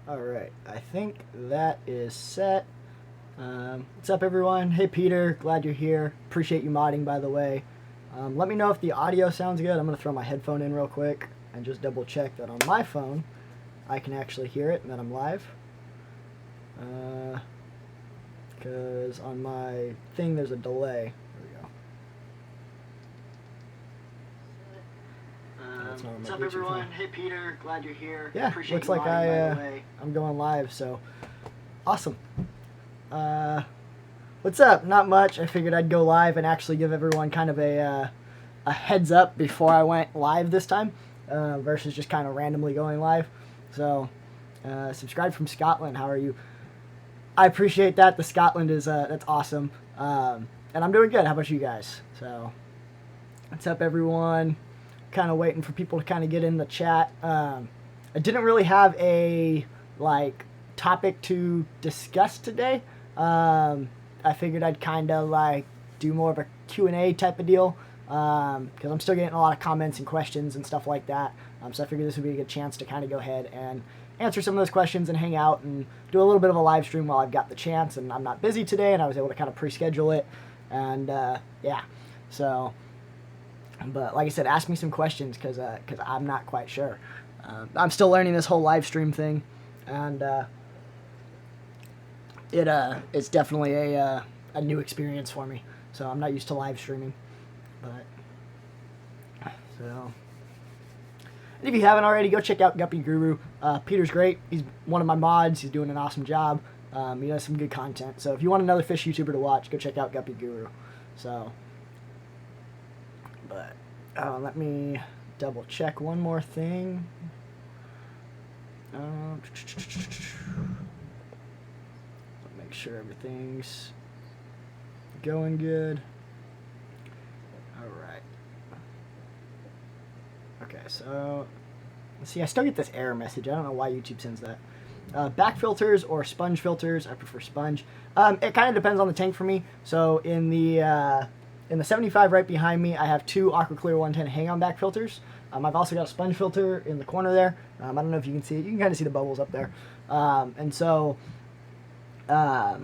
Alright, I think that is set. What's up, everyone? Hey, Peter, glad you're here. Appreciate you modding, by the way. Let me know if the audio sounds good. I'm going to throw my headphone in real quick and just double check that on my phone I can actually hear it and that I'm live. Because on my thing there's a delay. What's up, everyone? Phone. Hey, Peter. Glad you're here. Yeah, appreciate looks like I'm going live, so awesome. What's up? Not much. I figured I'd go live and actually give everyone kind of a heads up before I went live this time, versus just kind of randomly going live. So, subscribe from Scotland. How are you? I appreciate that. The Scotland is that's awesome, and I'm doing good. How about you guys? So, what's up, everyone? Kind of waiting for people to kind of get in the chat. I didn't really have a topic to discuss today. I figured I'd kind of do more of a Q&A type of deal, because I'm still getting a lot of comments and questions and stuff like that. So I figured this would be a good chance to kind of go ahead and answer some of those questions and hang out and do a little bit of a live stream while I've got the chance and I'm not busy today, and I was able to kind of pre-schedule it. And yeah, so. But like I said, ask me some questions because I'm not quite sure. I'm still learning this whole live stream thing, and it's definitely a new experience for me. So I'm not used to live streaming, but so. And if you haven't already, go check out Guppy Guru. Peter's great. He's one of my mods. He's doing an awesome job. He does some good content. So if you want another fish YouTuber to watch, go check out Guppy Guru. So. But let me double check one more thing. Make sure everything's going good. All right. Okay, so let's see. I still get this error message. I don't know why YouTube sends that. Back filters or sponge filters. I prefer sponge. It kind of depends on the tank for me. So in the 75 right behind me, I have two Aquaclear 110 hang-on back filters. I've also got a sponge filter in the corner there. I don't know if you can see it. You can kind of see the bubbles up there. And so I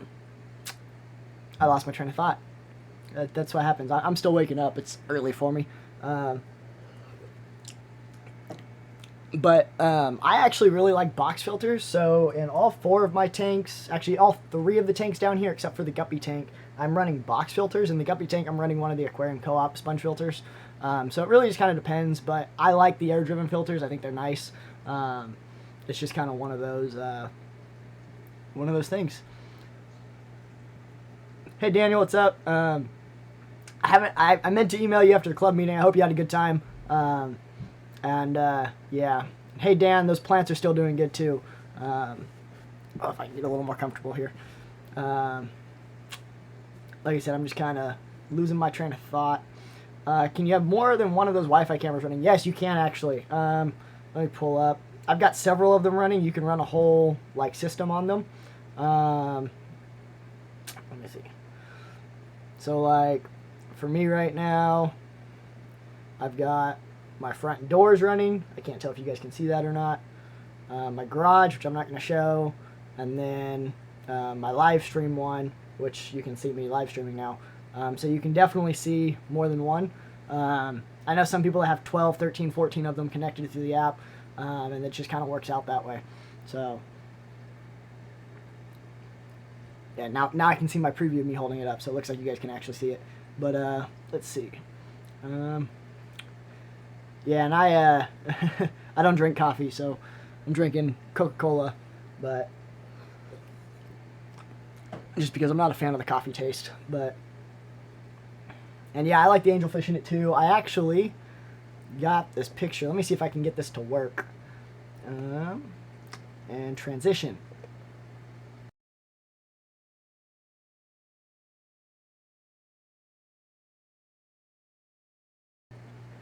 lost my train of thought. That's what happens. I'm still waking up. It's early for me. But I actually really like box filters. So in all four of my tanks, actually all three of the tanks down here except for the Guppy tank, I'm running box filters. In the Guppy tank, I'm running one of the Aquarium Co-op sponge filters. So it really just kind of depends, but I like the air-driven filters. I think they're nice. It's just kind of one of those things. Hey Daniel, what's up? I meant to email you after the club meeting. I hope you had a good time. Yeah. Hey Dan, those plants are still doing good too. If I can get a little more comfortable here. Like I said, I'm just kind of losing my train of thought. Can you have more than one of those Wi-Fi cameras running? Yes, you can actually. Let me pull up. I've got several of them running. You can run a whole system on them. Let me see. So for me right now, I've got my front doors running. I can't tell if you guys can see that or not. My garage, which I'm not going to show, and then my live stream one, which you can see me live streaming now. So you can definitely see more than one. I know some people have 12, 13, 14 of them connected through the app, and it just kind of works out that way. So yeah, now I can see my preview of me holding it up, so it looks like you guys can actually see it. But let's see. Yeah, and I I don't drink coffee, so I'm drinking Coca-Cola, but just because I'm not a fan of the coffee taste. And yeah, I like the angelfish in it too. I actually got this picture. Let me see if I can get this to work. And transition.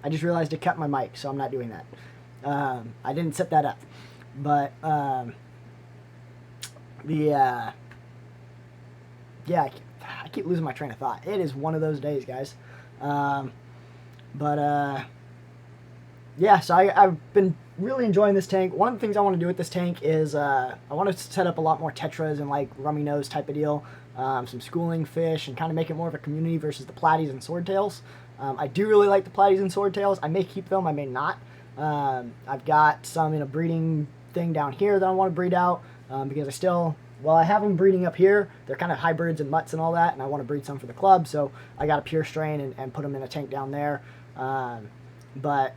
I just realized it cut my mic, so I'm not doing that. I didn't set that up. But yeah, I keep losing my train of thought. It is one of those days, guys. Yeah, so I've been really enjoying this tank. One of the things I want to do with this tank is I want to set up a lot more tetras and like rummy nose type of deal, some schooling fish, and kind of make it more of a community versus the platies and swordtails. I do really like the platies and swordtails. I may keep them, I may not. I've got some in a breeding thing down here that I want to breed out because I have them breeding up here. They're kind of hybrids and mutts and all that, and I want to breed some for the club, so I got a pure strain and put them in a tank down there. But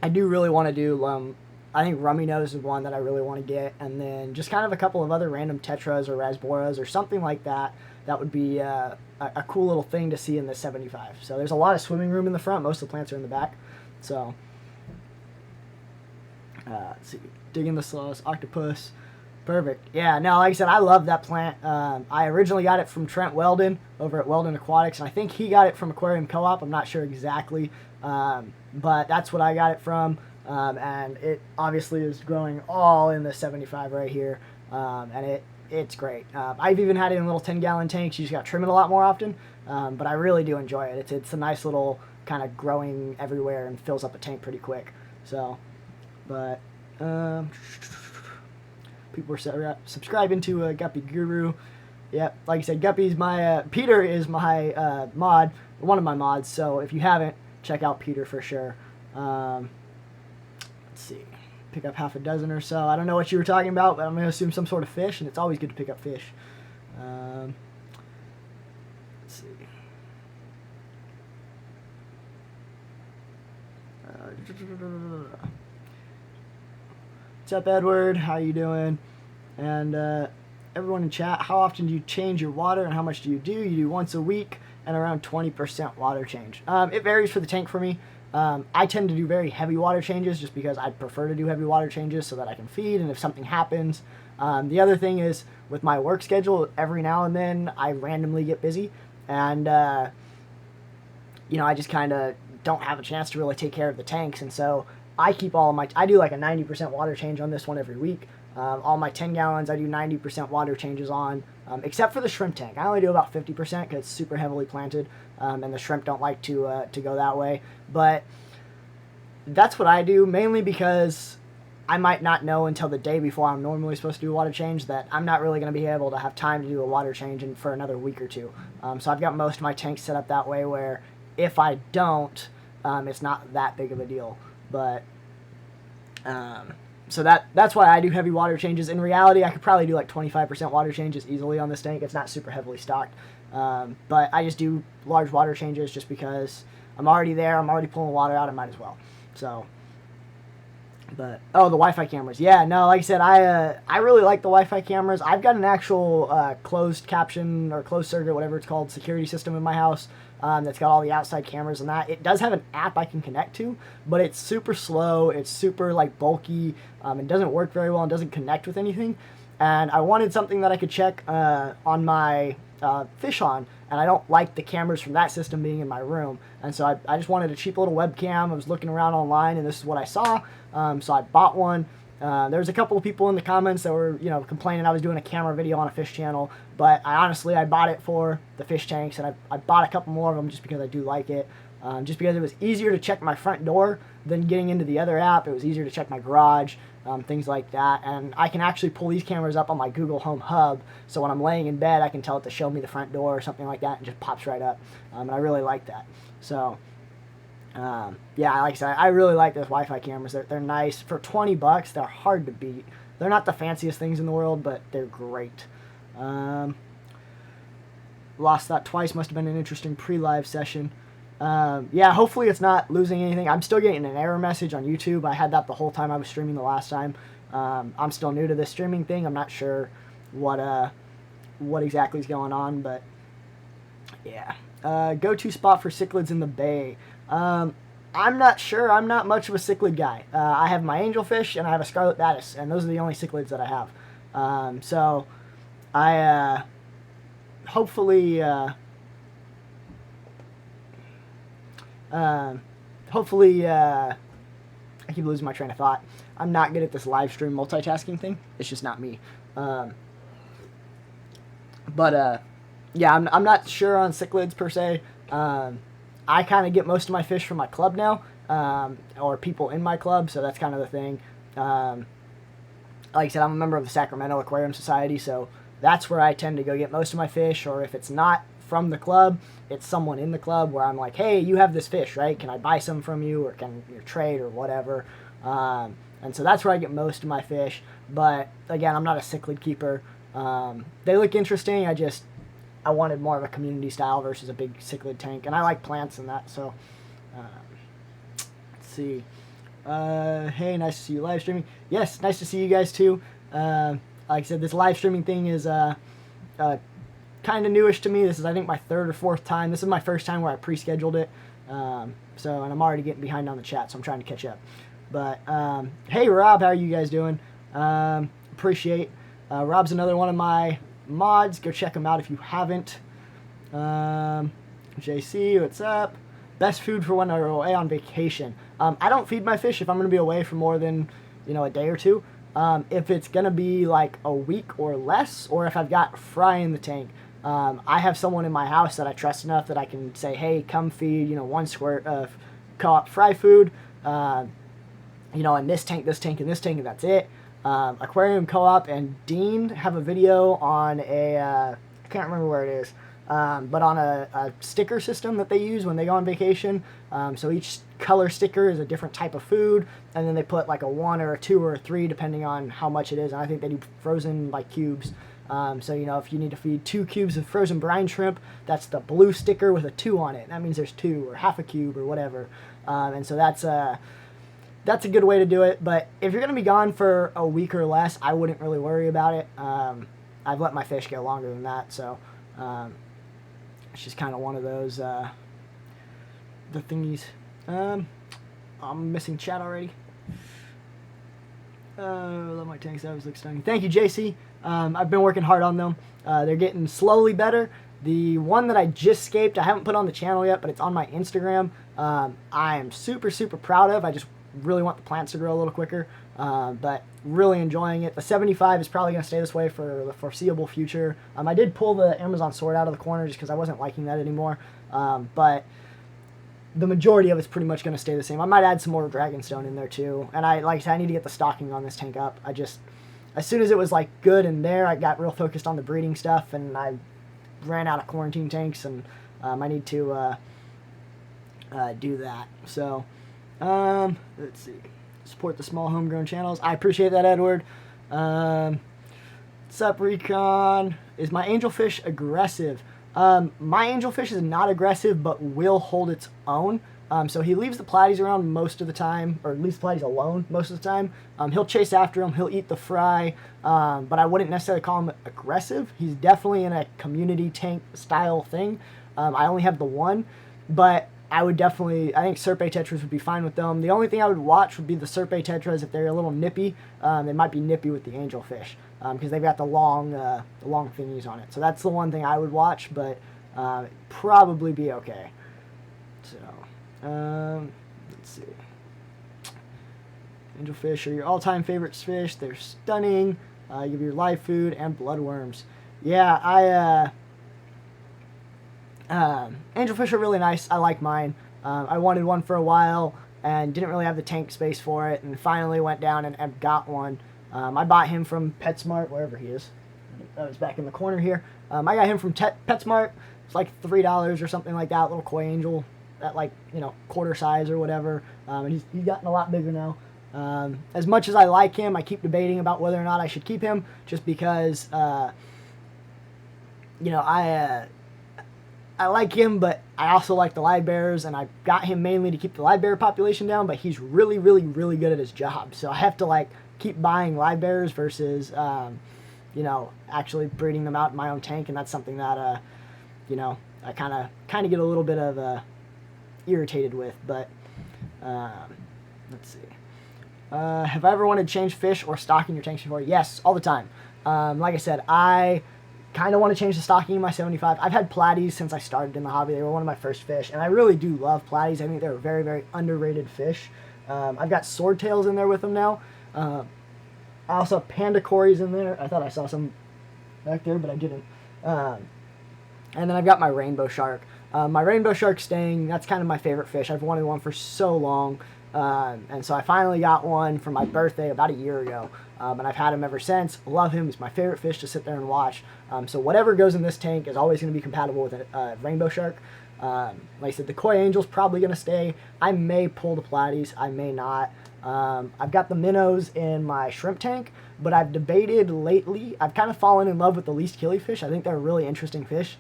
I do really want to do, I think Rummy Nose is one that I really want to get, and then just kind of a couple of other random Tetras or Rasboras or something like that. That would be a cool little thing to see in the 75. So there's a lot of swimming room in the front. Most of the plants are in the back. So, let's see. Digging the Slows, Octopus. Perfect. Yeah, no, like I said, I love that plant. I originally got it from Trent Weldon over at Weldon Aquatics, and I think he got it from Aquarium Co-op. I'm not sure exactly, but that's what I got it from, and it obviously is growing all in the 75 right here, and it's great. I've even had it in little 10-gallon tanks. You just got to trim it a lot more often, but I really do enjoy it. It's a nice little kind of growing everywhere and fills up a tank pretty quick. So, but people are subscribing to Guppy Guru. Yep, like I said, Guppy's my Peter is my mod, one of my mods. So if you haven't, check out Peter for sure. Let's see, pick up half a dozen or so. I don't know what you were talking about, but I'm gonna assume some sort of fish, and it's always good to pick up fish. Let's see. What's up, Edward? How you doing? And everyone in chat, how often do you change your water and how much do? You do once a week and around 20% water change. It varies for the tank for me. I tend to do very heavy water changes just because I prefer to do heavy water changes so that I can feed, and if something happens. The other thing is with my work schedule, every now and then I randomly get busy, and I just kind of don't have a chance to really take care of the tanks, and so I keep I do like a 90% water change on this one every week. All my 10 gallons I do 90% water changes on, except for the shrimp tank. I only do about 50% because it's super heavily planted, and the shrimp don't like to go that way. But that's what I do, mainly because I might not know until the day before I'm normally supposed to do a water change that I'm not really going to be able to have time to do a water change for another week or two. So I've got most of my tanks set up that way where if I don't, it's not that big of a deal. But so that's why I do heavy water changes. In reality, I could probably do like 25% water changes easily on this tank. It's not super heavily stocked. But I just do large water changes just because I'm already there. I'm already pulling water out. I might as well. So, but, oh, the Wi-Fi cameras. Yeah, no, like I said, I really like the Wi-Fi cameras. I've got an actual closed caption or closed circuit, whatever it's called, security system in my house. That's got all the outside cameras and that. It does have an app I can connect to, but it's super slow. It's super like bulky. It doesn't work very well and doesn't connect with anything. And I wanted something that I could check on my fish on, and I don't like the cameras from that system being in my room. And so I just wanted a cheap little webcam. I was looking around online, and this is what I saw. So I bought one. There was a couple of people in the comments that were, complaining I was doing a camera video on a fish channel, but I bought it for the fish tanks, and I bought a couple more of them just because I do like it. Just because it was easier to check my front door than getting into the other app. It was easier to check my garage, things like that. And I can actually pull these cameras up on my Google Home Hub, so when I'm laying in bed, I can tell it to show me the front door or something like that, and it just pops right up. And I really like that. So, yeah, like I said, I really like those Wi-Fi cameras. They're nice. For $20, they're hard to beat. They're not the fanciest things in the world, but they're great. Lost that twice. Must have been an interesting pre-live session. Yeah, hopefully it's not losing anything. I'm still getting an error message on YouTube. I had that the whole time I was streaming the last time. I'm still new to this streaming thing. I'm not sure what exactly is going on, but yeah. Go-to spot for cichlids in the bay. I'm not sure. I'm not much of a cichlid guy. I have my angelfish and I have a scarlet batis, and those are the only cichlids that I have. So I hopefully I keep losing my train of thought. I'm not good at this live stream multitasking thing. It's just not me. But yeah, I'm not sure on cichlids per se. I kind of get most of my fish from my club now, or people in my club, so that's kind of the thing. Like I said, I'm a member of the Sacramento Aquarium Society, so that's where I tend to go get most of my fish, or if it's not from the club, it's someone in the club where I'm like, hey, you have this fish, right? Can I buy some from you, or can you trade, or whatever? And so that's where I get most of my fish, but again, I'm not a cichlid keeper. They look interesting, I wanted more of a community style versus a big cichlid tank, and I like plants and that, so let's see. Hey, nice to see you live streaming. Yes, nice to see you guys too. Like I said, this live streaming thing is kind of newish to me. This is, I think, my third or fourth time. This is my first time where I pre-scheduled it. And I'm already getting behind on the chat, so I'm trying to catch up. But hey, Rob, how are you guys doing? Appreciate. Rob's another one of my mods. Go check him out if you haven't. JC, what's up? Best food for when I'm away on vacation. I don't feed my fish if I'm going to be away for more than, a day or two. If it's going to be like a week or less, or if I've got fry in the tank, I have someone in my house that I trust enough that I can say, hey, come feed, 1 squirt of co-op fry food, in this tank, and this tank, and that's it. Aquarium Co-op and Dean have a video on I can't remember where it is, but on a sticker system that they use when they go on vacation. So each color sticker is a different type of food, and then they put like a 1 or a 2 or a 3 depending on how much it is, and I think they do frozen like cubes. So if you need to feed 2 cubes of frozen brine shrimp, that's the blue sticker with a 2 on it. That means there's 2 or half a cube or whatever. And so that's a good way to do it. But if you're going to be gone for a week or less, I wouldn't really worry about it. I've let my fish go longer than that, so it's just kind of one of those the thingies. I'm missing chat already. Love my tanks. That always looks stunning. Thank you, JC. I've been working hard on them. They're getting slowly better. The one that I just scaped, I haven't put on the channel yet, but it's on my Instagram. I am super, super proud of. I just really want the plants to grow a little quicker, but really enjoying it. The 75 is probably going to stay this way for the foreseeable future. I did pull the Amazon sword out of the corner just because I wasn't liking that anymore, but the majority of it's pretty much going to stay the same. I might add some more Dragonstone in there too, and I need to get the stocking on this tank up. As soon as it was like good in there, I got real focused on the breeding stuff, and I ran out of quarantine tanks, and I need to do that. So let's see. Support the small homegrown channels. I appreciate that, Edward. What's up, Recon? Is my angelfish aggressive? My angelfish is not aggressive, but will hold its own. So he leaves the platies around most of the time, or leaves the platies alone most of the time. He'll chase after them. He'll eat the fry, but I wouldn't necessarily call him aggressive. He's definitely in a community tank style thing. I only have the one, but I think Serpe Tetras would be fine with them. The only thing I would watch would be the Serpe Tetras if they're a little nippy. They might be nippy with the angelfish because they've got the long thingies on it. So that's the one thing I would watch, but probably be okay. So let's see. Angelfish are your all-time favorite fish. They're stunning. You give your live food and bloodworms. Yeah, angelfish are really nice. I like mine. I wanted one for a while and didn't really have the tank space for it, and finally went down and got one. I bought him from PetSmart, wherever he is. That was back in the corner here. I got him from PetSmart. It's like $3 or something like that. Little koi angel at quarter size or whatever. And he's gotten a lot bigger now. As much as I like him, I keep debating about whether or not I should keep him, just because I like him, but I also like the live bearers, and I got him mainly to keep the live bearer population down, but he's really, really, really good at his job. So I have to keep buying live bearers versus actually breeding them out in my own tank, and that's something that I kind of get a little bit of irritated with. But let's see. Have I ever wanted to change fish or stocking your tanks before? Yes, all the time. Like I said, I kind of want to change the stocking in my 75. I've had platies since I started in the hobby. They were one of my first fish, and I really do love platies. I think they're a very, very underrated fish. I've got swordtails in there with them now. I also have panda cories in there. I thought I saw some back there, but I didn't. And then I've got my rainbow shark. My rainbow shark staying, that's kind of my favorite fish. I've wanted one for so long. And so I finally got one for my birthday about a year ago. And I've had him ever since. Love him. He's my favorite fish to sit there and watch. So whatever goes in this tank is always going to be compatible with a rainbow shark. Like I said, the koi angel's probably going to stay. I may pull the platies. I may not. I've got the minnows in my shrimp tank, but I've debated lately. I've kind of fallen in love with the least killifish. I think they're a really interesting fish.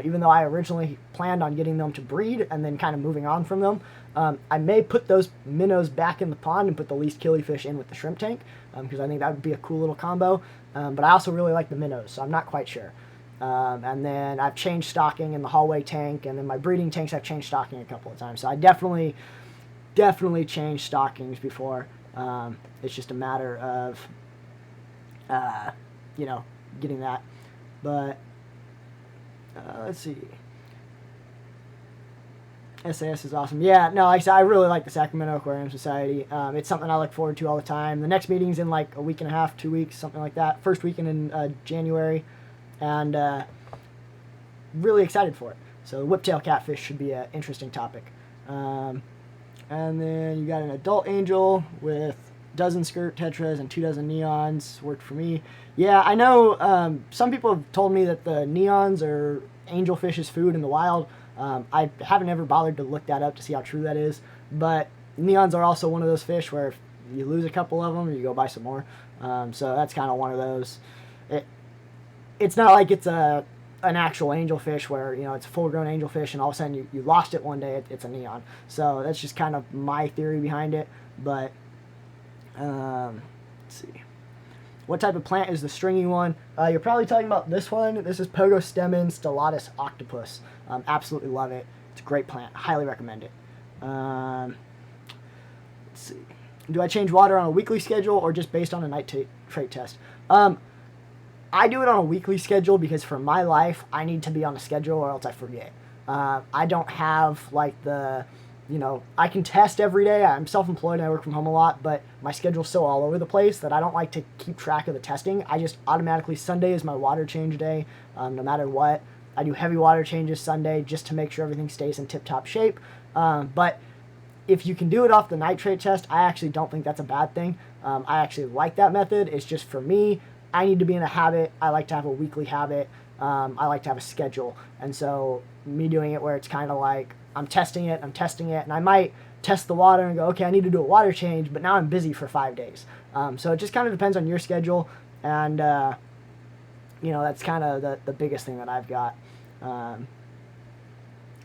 Even though I originally planned on getting them to breed and then kind of moving on from them. I may put those minnows back in the pond and put the least killifish in with the shrimp tank, because I think that would be a cool little combo. But I also really like the minnows, so I'm not quite sure. And then I've changed stocking in the hallway tank, and then my breeding tanks I've changed stocking a couple of times. So I definitely changed stockings before. It's just a matter of, getting that. But let's see. SAS is awesome. Yeah, no, like I said, I really like the Sacramento Aquarium Society. It's something I look forward to all the time. The next meeting's in like a week and a half, 2 weeks, something like that. First weekend in January. And really excited for it. So whiptail catfish should be an interesting topic. And then you got an adult angel with dozen skirt tetras and 2 dozen neons. Worked for me. Yeah, I know some people have told me that the neons are angelfish's food in the wild. I haven't ever bothered to look that up to see how true that is. But neons are also one of those fish where if you lose a couple of them, you go buy some more. So that's kind of one of those. It's not like it's an actual angelfish where, it's a full-grown angelfish and all of a sudden you lost it one day, it's a neon. So that's just kind of my theory behind it. But, let's see. What type of plant is the stringy one? You're probably talking about this one. This is Pogostemon stellatus octopus. Absolutely love it. It's a great plant. Highly recommend it. Let's see. Do I change water on a weekly schedule or just based on a nitrate test? I do it on a weekly schedule because for my life, I need to be on a schedule or else I forget. I don't have like I can test every day. I'm self-employed and I work from home a lot, but my schedule's so all over the place that I don't like to keep track of the testing. I just automatically, Sunday is my water change day, no matter what. I do heavy water changes Sunday just to make sure everything stays in tip-top shape. But if you can do it off the nitrate test, I actually don't think that's a bad thing. I actually like that method. It's just for me, I need to be in a habit. I like to have a weekly habit. I like to have a schedule. And so me doing it where it's kind of like I'm testing it, and I might test the water and go, okay, I need to do a water change, but now I'm busy for 5 days. So it just kind of depends on your schedule, and that's kind of the biggest thing that I've got.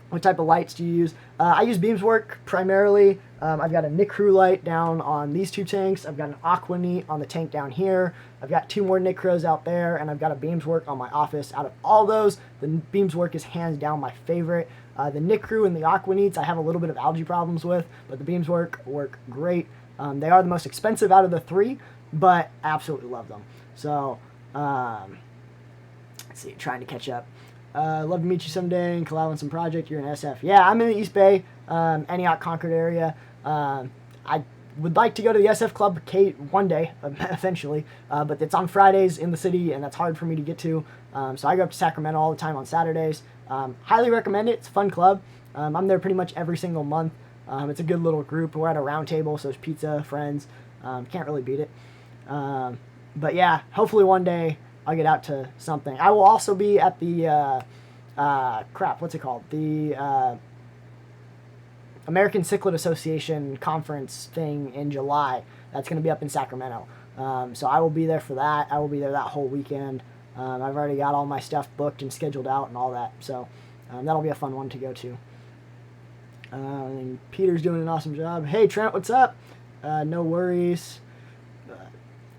What type of lights do you use? I use Beamswork primarily. I've got a Nicru light down on these 2 tanks. I've got an Aquaneat on the tank down here. I've got 2 more Nicros out there, and I've got a Beamswork on my office. Out of all those, the Beamswork is hands down my favorite. The Nicru and the Aquaneats I have a little bit of algae problems with, but the Beamswork work great. They are the most expensive out of the 3, but absolutely love them. So, let's see, trying to catch up. Love to meet you someday and collab on some project. You're in SF. Yeah, I'm in the East Bay, Antioch, Concord area. I would like to go to the SF Club one day, eventually, but it's on Fridays in the city, and that's hard for me to get to. So I go up to Sacramento all the time on Saturdays. Highly recommend it. It's a fun club. I'm there pretty much every single month. It's a good little group. We're at a round table, so there's pizza, friends. Can't really beat it. But yeah, hopefully one day I'll get out to something. I will also be at the, what's it called? The American Cichlid Association conference thing in July. That's going to be up in Sacramento. So I will be there for that. I will be there that whole weekend. I've already got all my stuff booked and scheduled out and all that. So that'll be a fun one to go to. And Peter's doing an awesome job. Hey, Trent, what's up? No worries.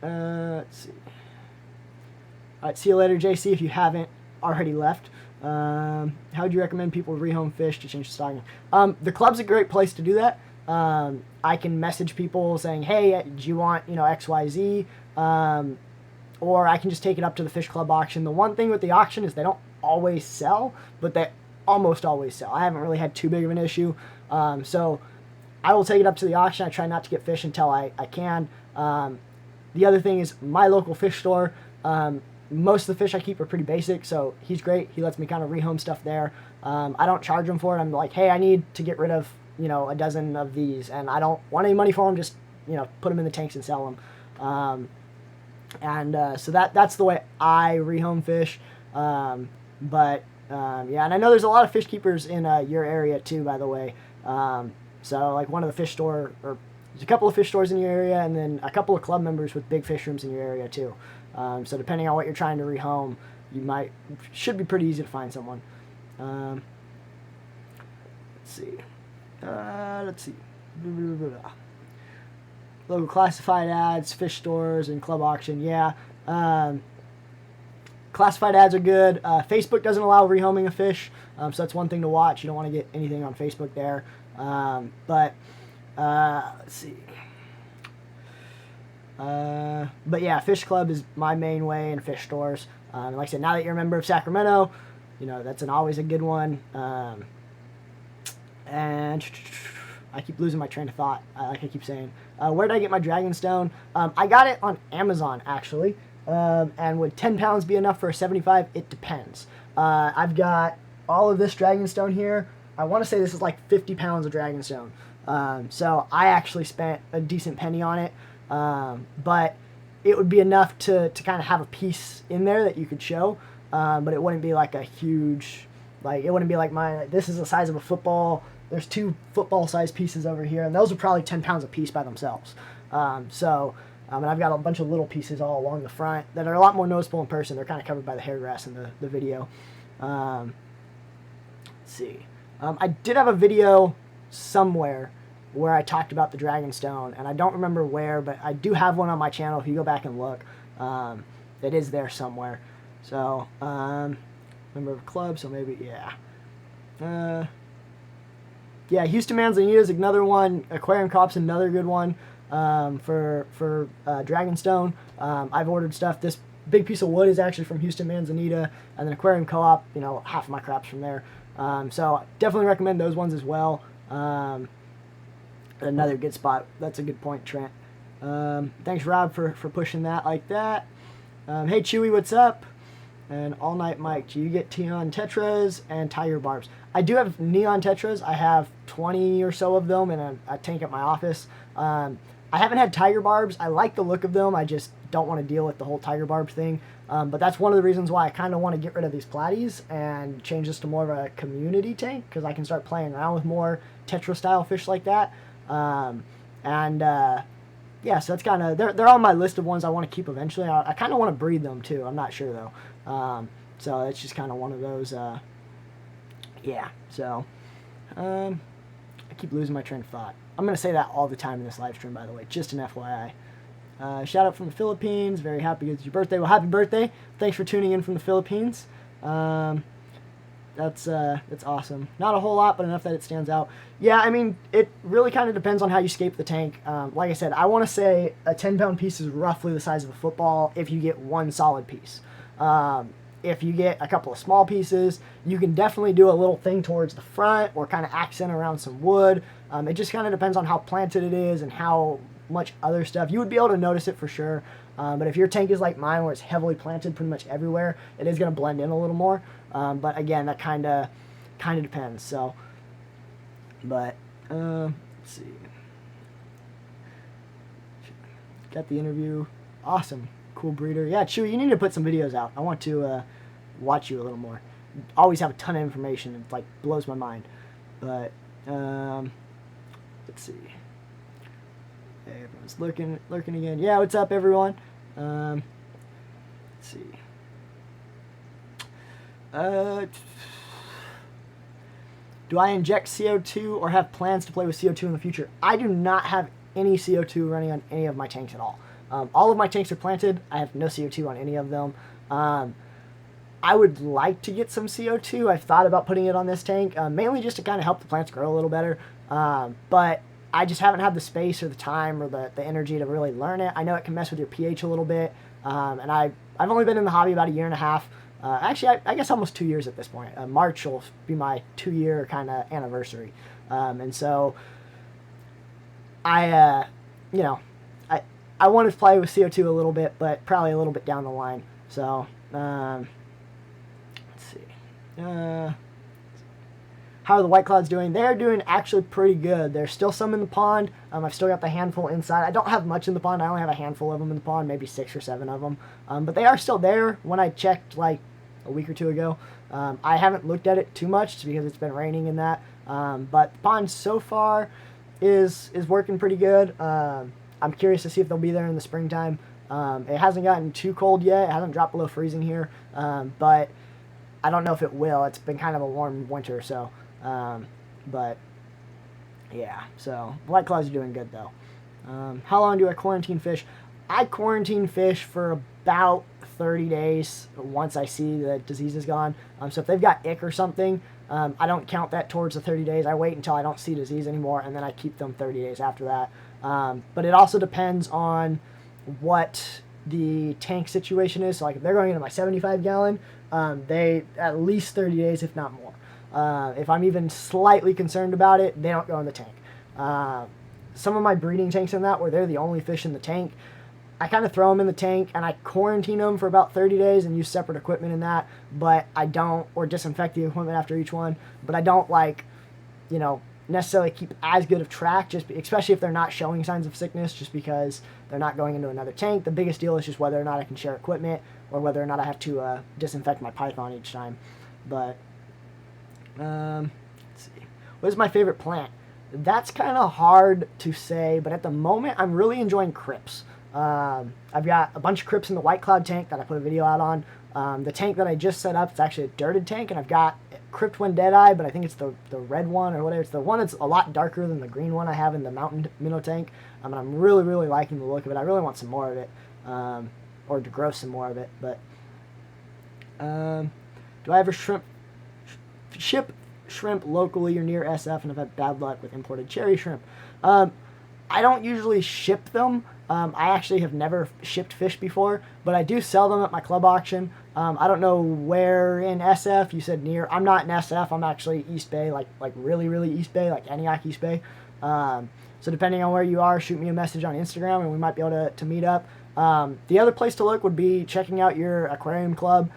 Let's see. All right, see you later, JC, if you haven't already left. How would you recommend people rehome fish to change the stocking? The club's a great place to do that. I can message people saying, hey, do you want, XYZ? Or I can just take it up to the fish club auction. The one thing with the auction is they don't always sell, but they almost always sell. I haven't really had too big of an issue. So I will take it up to the auction. I try not to get fish until I can. The other thing is my local fish store, most of the fish I keep are pretty basic, so he's great. He lets me kind of rehome stuff there. I don't charge him for it. I'm like, hey, I need to get rid of, a dozen of these, and I don't want any money for them. Just, put them in the tanks and sell them. So that's the way I rehome fish. Yeah, and I know there's a lot of fish keepers in your area too, by the way. So like one of the fish store, or there's a couple of fish stores in your area, and then a couple of club members with big fish rooms in your area too. So depending on what you're trying to rehome, should be pretty easy to find someone. Let's see. Local classified ads, fish stores, and club auction. Yeah. Classified ads are good. Facebook doesn't allow rehoming of fish, so that's one thing to watch. You don't want to get anything on Facebook there. Let's see. But yeah, Fish Club is my main way, and fish stores. Like I said, now that you're a member of Sacramento, that's always a good one. And I keep losing my train of thought, like I keep saying. Where did I get my Dragonstone? I got it on Amazon, actually. And would 10 pounds be enough for a 75? It depends. I've got all of this Dragonstone here. I want to say this is like 50 pounds of Dragonstone. So I actually spent a decent penny on it. But it would be enough to kind of have a piece in there that you could show. But it wouldn't be like a huge, it wouldn't be like mine. This is the size of a football. There's 2 football-sized pieces over here, and those are probably 10 pounds a piece by themselves. And I've got a bunch of little pieces all along the front that are a lot more noticeable in person. They're kind of covered by the hair grass in the video. Let's see. I did have a video somewhere where I talked about the Dragonstone, and I don't remember where, but I do have one on my channel. If you go back and look, it is there somewhere. So, member of a club, so maybe, yeah. Yeah, Houston Manzanita is another one. Aquarium Co-op's another good one for Dragonstone. I've ordered stuff. This big piece of wood is actually from Houston Manzanita, and then Aquarium Co-op, half of my crap's from there. So definitely recommend those ones as well. Another good spot. That's a good point, Trent. Thanks, Rob, for pushing that like that. Hey, Chewy, what's up? And All Night Mike, do you get neon tetras and tiger barbs? I do have neon tetras. I have 20 or so of them in a tank at my office. I haven't had tiger barbs. I like the look of them. I just don't want to deal with the whole tiger barb thing. But that's one of the reasons why I kind of want to get rid of these platies and change this to more of a community tank, because I can start playing around with more tetra-style fish like that. Yeah, so that's kind of, they're on my list of ones I want to keep eventually. I kind of want to breed them too. I'm not sure though. So it's just kind of one of those, yeah, so, I keep losing my train of thought. I'm going to say that all the time in this live stream, by the way, just an FYI. Shout out from the Philippines. Very happy it's your birthday. Well, happy birthday. Thanks for tuning in from the Philippines. That's awesome. Not a whole lot, but enough that it stands out. Yeah, I mean, it really kind of depends on how you scape the tank. Like I said, I want to say a 10-pound piece is roughly the size of a football if you get one solid piece. If you get a couple of small pieces, you can definitely do a little thing towards the front or kind of accent around some wood. It just kind of depends on how planted it is and how much other stuff. You would be able to notice it for sure. But if your tank is like mine, where it's heavily planted pretty much everywhere, it is going to blend in a little more. But again, that kind of depends. So, but let's see. Got the interview. Awesome. Cool breeder. Yeah, Chewy, you need to put some videos out. I want to watch you a little more. Always have a ton of information. It like blows my mind. But let's see. Hey, everyone's lurking again. Yeah, what's up, everyone? Let's see. Do I inject CO2 or have plans to play with CO2 in the future? I do not have any CO2 running on any of my tanks at all. All of my tanks are planted. I have no CO2 on any of them. I would like to get some CO2. I've thought about putting it on this tank, mainly just to kind of help the plants grow a little better. But I just haven't had the space or the time or the energy to really learn it. I know it can mess with your pH a little bit. And I've only been in the hobby about a year and a half. Actually, I guess almost 2 years at this point. March will be my 2-year kind of anniversary. And so I want to play with CO2 a little bit, but probably a little bit down the line. So Let's see. How are the white clouds doing? They're doing actually pretty good. There's still some in the pond. I've still got the handful inside. I don't have much in the pond. I only have a handful of them in the pond, maybe 6 or 7 of them. But they are still there when I checked like a week or 2 ago. I haven't looked at it too much because it's been raining and that. But the pond so far is working pretty good. I'm curious to see if they'll be there in the springtime. It hasn't gotten too cold yet. It hasn't dropped below freezing here. But I don't know if it will. It's been kind of a warm winter, so... but yeah, so white clouds are doing good though. How long do I quarantine fish? I quarantine fish for about 30 days once I see the disease is gone. So if they've got ick or something, I don't count that towards the 30 days. I wait until I don't see disease anymore, and then I keep them 30 days after that. But it also depends on what the tank situation is. So like if they're going into my 75 gallon, they at least 30 days, if not more. If I'm even slightly concerned about it, they don't go in the tank. Some of my breeding tanks in that, where they're the only fish in the tank, I kind of throw them in the tank and I quarantine them for about 30 days and use separate equipment in that, but I don't, or disinfect the equipment after each one, but I don't necessarily keep as good of track, especially if they're not showing signs of sickness, just because they're not going into another tank. The biggest deal is just whether or not I can share equipment or whether or not I have to disinfect my python each time. But let's see. What is my favorite plant? That's kind of hard to say, but at the moment, I'm really enjoying crypts. I've got a bunch of crypts in the white cloud tank that I put a video out on. The tank that I just set up, it's actually a dirted tank, and I've got Crypt One Deadeye, but I think it's the red one or whatever. It's the one that's a lot darker than the green one I have in the mountain minnow tank. And I'm really, really liking the look of it. I really want some more of it, or to grow some more of it. But do I ever ship shrimp locally or near SF, and I've had bad luck with imported cherry shrimp? I don't usually ship them. I actually have never shipped fish before, but I do sell them at my club auction. I don't know where in SF. You said near. I'm not in SF. I'm actually East Bay, like really, really East Bay, like Antioch East Bay. So depending on where you are, shoot me a message on Instagram, and we might be able to meet up. The other place to look would be checking out your aquarium club,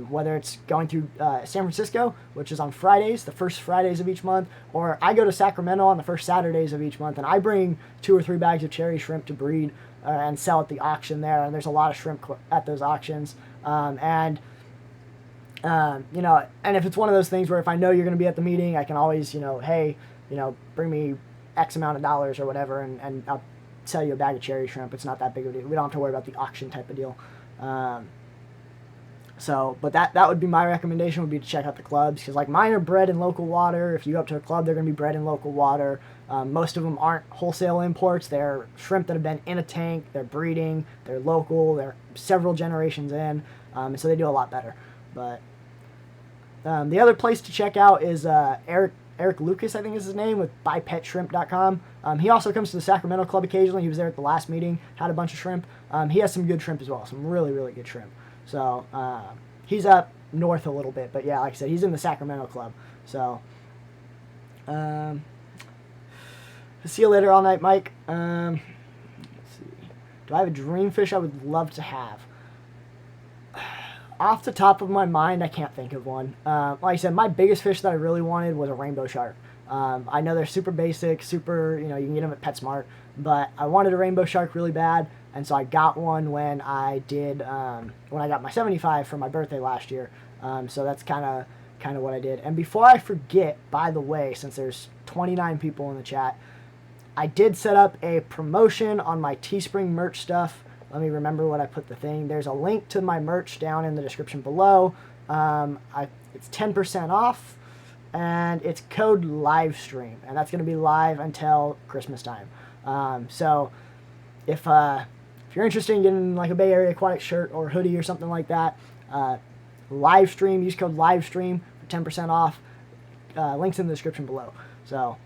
whether it's going through San Francisco, which is on Fridays, the first Fridays of each month, or I go to Sacramento on the first Saturdays of each month, and I bring 2 or 3 bags of cherry shrimp to breed and sell at the auction there, and there's a lot of shrimp at those auctions. And if it's one of those things where if I know you're going to be at the meeting, I can always, hey, bring me X amount of dollars or whatever, and I'll sell you a bag of cherry shrimp. It's not that big of a deal. We don't have to worry about the auction type of deal. But that would be my recommendation, would be to check out the clubs, because like mine are bred in local water. If you go up to a club, they're going to be bred in local water. Most of them aren't wholesale imports. They're shrimp that have been in a tank. They're breeding. They're local. They're several generations in, and so they do a lot better. But the other place to check out is Eric Lucas, I think is his name, with buypetshrimp.com. He also comes to the Sacramento Club occasionally. He was there at the last meeting, had a bunch of shrimp. He has some good shrimp as well, some really, really good shrimp. So he's up north a little bit, but yeah, like I said, he's in the Sacramento Club. So see you later all night, Mike. Let's see. Do I have a dream fish I would love to have? Off the top of my mind, I can't think of one. Like I said, my biggest fish that I really wanted was a rainbow shark. I know they're super basic, you can get them at PetSmart, but I wanted a rainbow shark really bad, and so I got one when I got my 75 for my birthday last year. So that's kind of what I did. And before I forget, by the way, since there's 29 people in the chat, I did set up a promotion on my Teespring merch stuff. Let me remember what I put the thing. There's a link to my merch down in the description below. It's 10% off, and it's code LIVESTREAM, and that's going to be live until Christmas time. So if you're interested in getting like a Bay Area Aquatic shirt or hoodie or something like that, LIVESTREAM, use code LIVESTREAM for 10% off. Links in the description below. So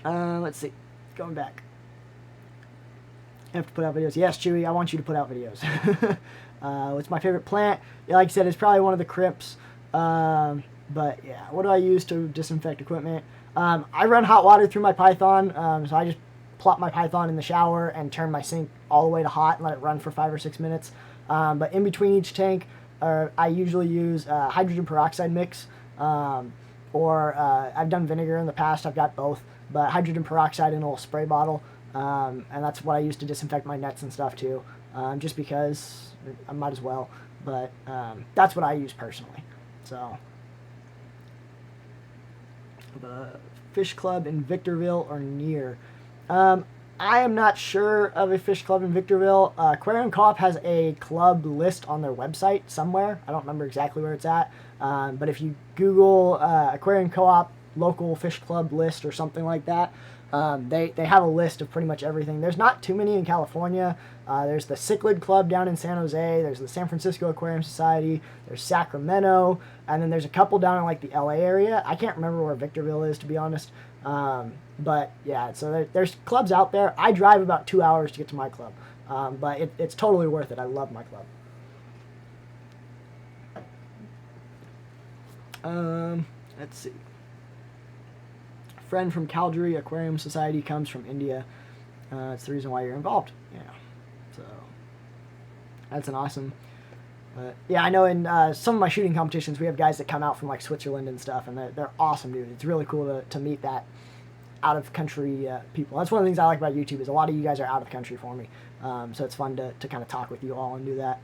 let's see. Going back. I have to put out videos. Yes, Chewy, I want you to put out videos. What's my favorite plant? Yeah, like I said, it's probably one of the crypts. But yeah, what do I use to disinfect equipment? I run hot water through my Python, so I just plop my Python in the shower and turn my sink all the way to hot and let it run for 5 or 6 minutes. But in between each tank, or I usually use hydrogen peroxide mix, or I've done vinegar in the past. I've got both, but hydrogen peroxide in a little spray bottle, and that's what I use to disinfect my nets and stuff too, just because I might as well. But that's what I use personally. So the fish club in Victorville or near. I am not sure of a fish club in Victorville. Aquarium Co-op has a club list on their website somewhere. I don't remember exactly where it's at. But if you Google Aquarium Co-op local fish club list or something like that, they have a list of pretty much everything. There's not too many in California. There's the Cichlid Club down in San Jose. There's the San Francisco Aquarium Society. There's Sacramento. And then there's a couple down in like the LA area. I can't remember where Victorville is, to be honest. But yeah, so there's clubs out there. I drive about 2 hours to get to my club. But it's totally worth it. I love my club. Let's see. Friend from Calgary Aquarium Society comes from India. It's the reason why you're involved. Yeah. So that's an awesome. Yeah, I know in some of my shooting competitions we have guys that come out from like Switzerland and stuff, and they're awesome, dude. It's really cool to meet that out of country people. That's one of the things I like about YouTube is a lot of you guys are out of country for me. So it's fun to kind of talk with you all and do that.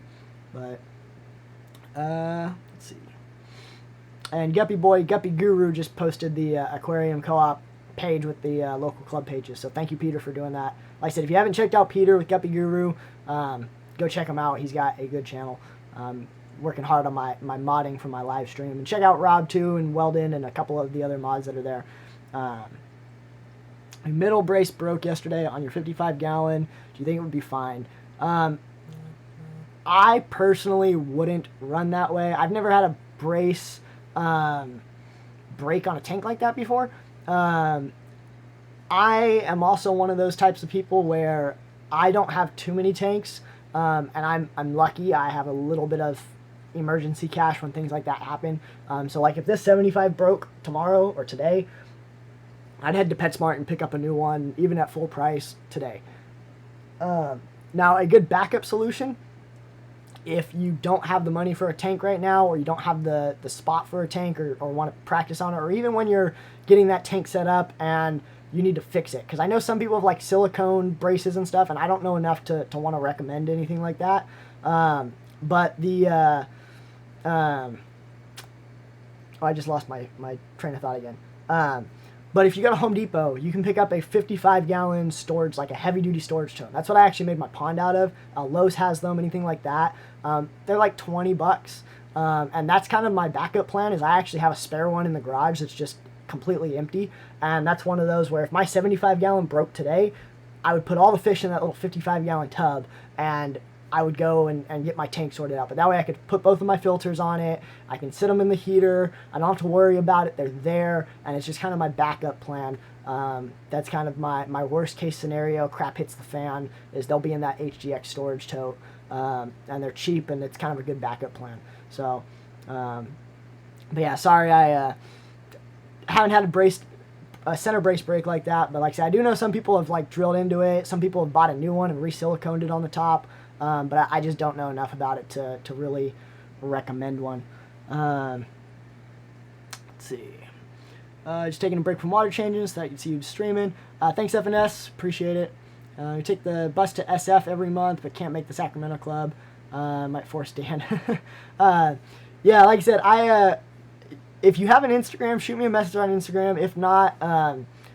But let's see. And Guppy Guru just posted the Aquarium Co-op page with the local club pages. So thank you, Peter, for doing that. Like I said, if you haven't checked out Peter with Guppy Guru, go check him out. He's got a good channel. Working hard on my modding for my live stream. And check out Rob too, and Weldon, and a couple of the other mods that are there. Middle brace broke yesterday on your 55 gallon. Do you think it would be fine? I personally wouldn't run that way. I've never had a brace break on a tank like that before. I am also one of those types of people where I don't have too many tanks, and I'm lucky. I have a little bit of emergency cash when things like that happen. So like if this 75 broke tomorrow or today, I'd head to PetSmart and pick up a new one, even at full price today. Now, a good backup solution, if you don't have the money for a tank right now, or you don't have the spot for a tank, or want to practice on it, or even when you're getting that tank set up and you need to fix it. Because I know some people have like silicone braces and stuff, and I don't know enough to want to recommend anything like that. But the... I just lost my train of thought again. But if you go to Home Depot, you can pick up a 55-gallon storage, like a heavy-duty storage tote. That's what I actually made my pond out of. Lowe's has them, anything like that. They're like $20. And that's kind of my backup plan, is I actually have a spare one in the garage that's just completely empty. And that's one of those where if my 75-gallon broke today, I would put all the fish in that little 55-gallon tub, and I would go and get my tank sorted out. But that way I could put both of my filters on it. I can sit them in the heater. I don't have to worry about it. They're there. And it's just kind of my backup plan. That's kind of my worst case scenario. Crap hits the fan, is they'll be in that HGX storage tote. And they're cheap, and it's kind of a good backup plan. So, but yeah, sorry I haven't had a center brace break like that. But like I said, I do know some people have like drilled into it. Some people have bought a new one and re-siliconed it on the top. But I just don't know enough about it to really recommend one. Let's see. Just taking a break from water changes. Thought you'd see you streaming. Thanks, FNS. Appreciate it. We take the bus to SF every month, but can't make the Sacramento Club. Might force Dan. Yeah, like I said, if you have an Instagram, shoot me a message on Instagram. If not,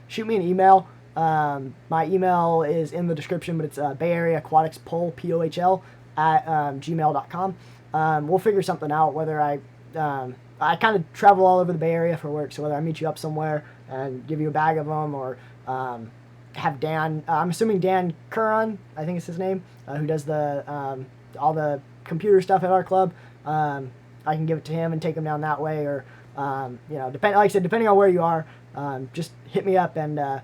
shoot me an email. My email is in the description, but it's Bay Area Aquatics Pohl, POHL, at gmail.com. We'll figure something out, whether I kind of travel all over the Bay Area for work, so whether I meet you up somewhere and give you a bag of them, or have Dan, I'm assuming Dan Curran, I think is his name, who does the all the computer stuff at our club, I can give it to him and take him down that way, or like I said, depending on where you are, just hit me up and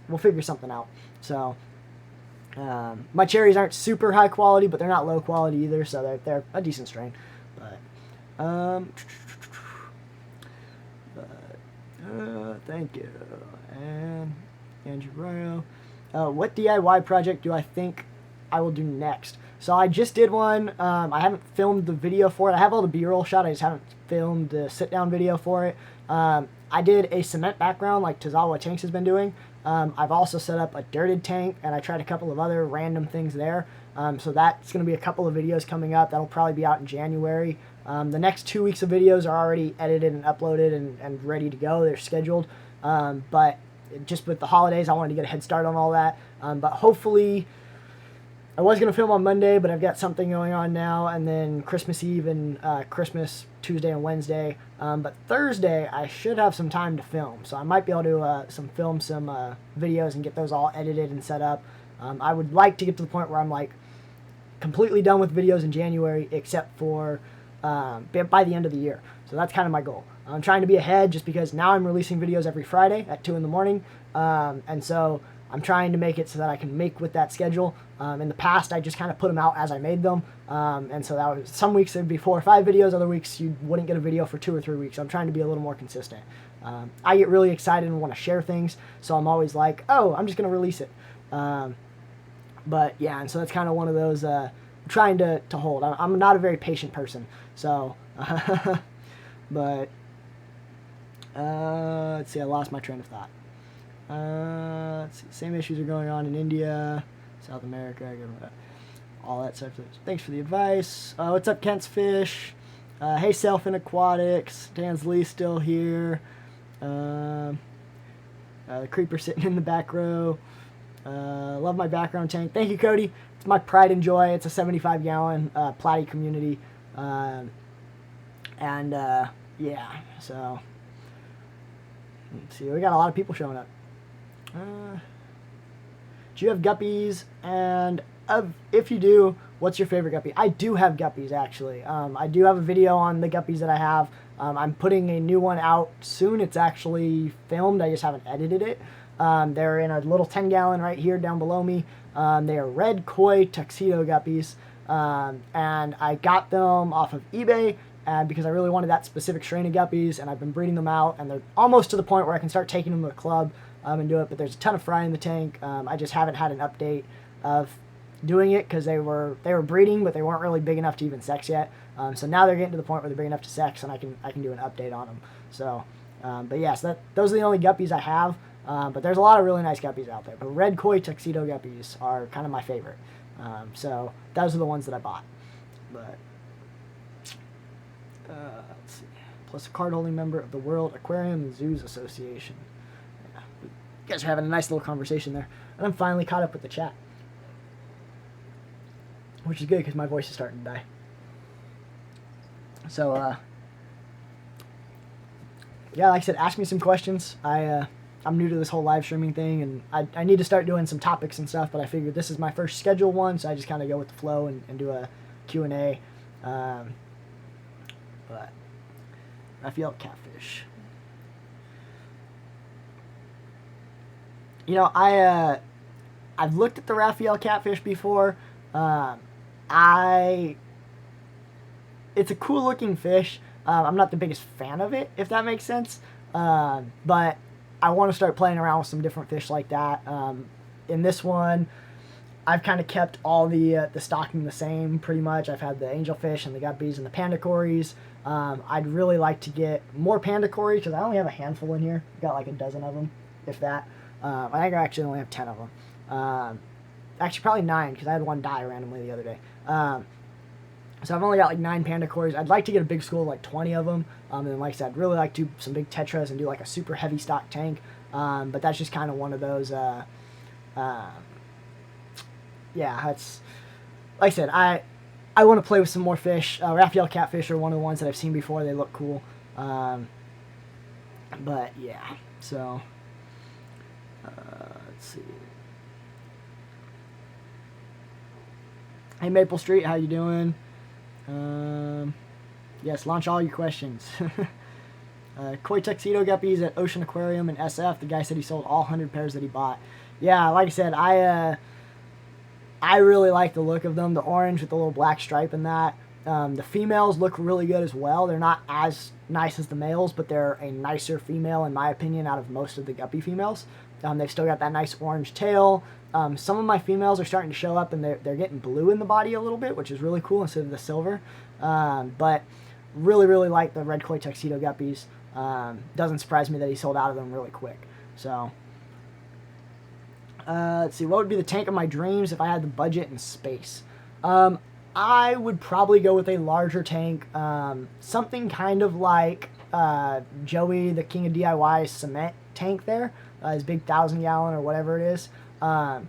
we'll figure something out. So my cherries aren't super high quality, but they're not low quality either, so they're a decent strain. But thank you. And Andrew Royal. What DIY project do I think I will do next? So I just did one. I haven't filmed the video for it. I have all the B-roll shot. I just haven't filmed the sit-down video for it. I did a cement background like Tozawa Tanks has been doing. I've also set up a dirted tank, and I tried a couple of other random things there. So that's going to be a couple of videos coming up. That'll probably be out in January. The next 2 weeks of videos are already edited and uploaded and ready to go. They're scheduled. But just with the holidays, I wanted to get a head start on all that. But hopefully, I was going to film on Monday, but I've got something going on now, and then Christmas Eve and Christmas Tuesday and Wednesday. But Thursday, I should have some time to film, so I might be able to film some videos and get those all edited and set up. I would like to get to the point where I'm like completely done with videos in January, except for by the end of the year. So that's kind of my goal. I'm trying to be ahead just because now I'm releasing videos every Friday at 2 in the morning, and so I'm trying to make it so that I can make with that schedule. In the past, I just kind of put them out as I made them, and so that was some weeks there'd be 4 or 5 videos, other weeks you wouldn't get a video for 2 or 3 weeks. I'm trying to be a little more consistent. I get really excited and want to share things, so I'm always like, oh, I'm just going to release it. But yeah, and so that's kind of one of those I'm trying to hold. I'm not a very patient person, so but let's see, I lost my train of thought. Let's see, same issues are going on in India, South America, all that stuff. Thanks for the advice. What's up, Kent's Fish? Hey, Self in Aquatics. Dan's Lee still here. The Creeper sitting in the back row. Love my background tank. Thank you, Cody. It's my pride and joy. It's a 75-gallon Platy community. Yeah, so let's see. We got a lot of people showing up. Do you have guppies? And if you do, what's your favorite guppy? I do have guppies, actually. I do have a video on the guppies that I have. I'm putting a new one out soon. It's actually filmed. I just haven't edited it. They're in a little 10-gallon right here down below me. They are red koi tuxedo guppies. And I got them off of eBay because I really wanted that specific strain of guppies, and I've been breeding them out, and they're almost to the point where I can start taking them to the club and do it, but there's a ton of fry in the tank. I just haven't had an update of doing it because they were breeding, but they weren't really big enough to even sex yet. So now they're getting to the point where they're big enough to sex, and I can do an update on them. So, but yeah, so those are the only guppies I have. But there's a lot of really nice guppies out there. But red koi tuxedo guppies are kind of my favorite. So those are the ones that I bought. But let's see. Plus a card-holding member of the World Aquarium and Zoos Association. Yeah, you guys are having a nice little conversation there. And I'm finally caught up with the chat. Which is good because my voice is starting to die. So, yeah, like I said, ask me some questions. I'm new to this whole live streaming thing, and I need to start doing some topics and stuff, but I figured this is my first scheduled one, so I just kind of go with the flow and do a Q&A. But Raphael catfish. You know, I've looked at the Raphael catfish before. It's a cool looking fish. I'm not the biggest fan of it, if that makes sense. But I want to start playing around with some different fish like that. In this one, I've kind of kept all the stocking the same, pretty much. I've had the angelfish and the guppies and the pandacories. I'd really like to get more pandacories because I only have a handful in here. Got like a dozen of them, if that. I think I actually only have 10 of them. Actually, probably 9 because I had one die randomly the other day. So I've only got like 9 pandacories. I'd like to get a big school of like 20 of them. And then, like I said, I'd really like to do some big tetras and do like a super heavy stock tank. But that's just kind of one of those. Yeah, that's like I said. I want to play with some more fish. Raphael catfish are one of the ones that I've seen before. They look cool. But yeah, so let's see. Hey Maple Street, how you doing? Yes, launch all your questions. Koi tuxedo guppies at Ocean Aquarium in SF. The guy said he sold all 100 pairs that he bought. Yeah, like I said, I really like the look of them. The orange with the little black stripe in that. The females look really good as well. They're not as nice as the males, but they're a nicer female, in my opinion, out of most of the guppy females. They've still got that nice orange tail. Some of my females are starting to show up, and they're getting blue in the body a little bit, which is really cool instead of the silver. But really, really like the red koi tuxedo guppies. Doesn't surprise me that he sold out of them really quick. So, let's see. What would be the tank of my dreams if I had the budget and space? I would probably go with a larger tank. Something kind of like Joey, the King of DIY cement tank there. His big 1,000-gallon or whatever it is. I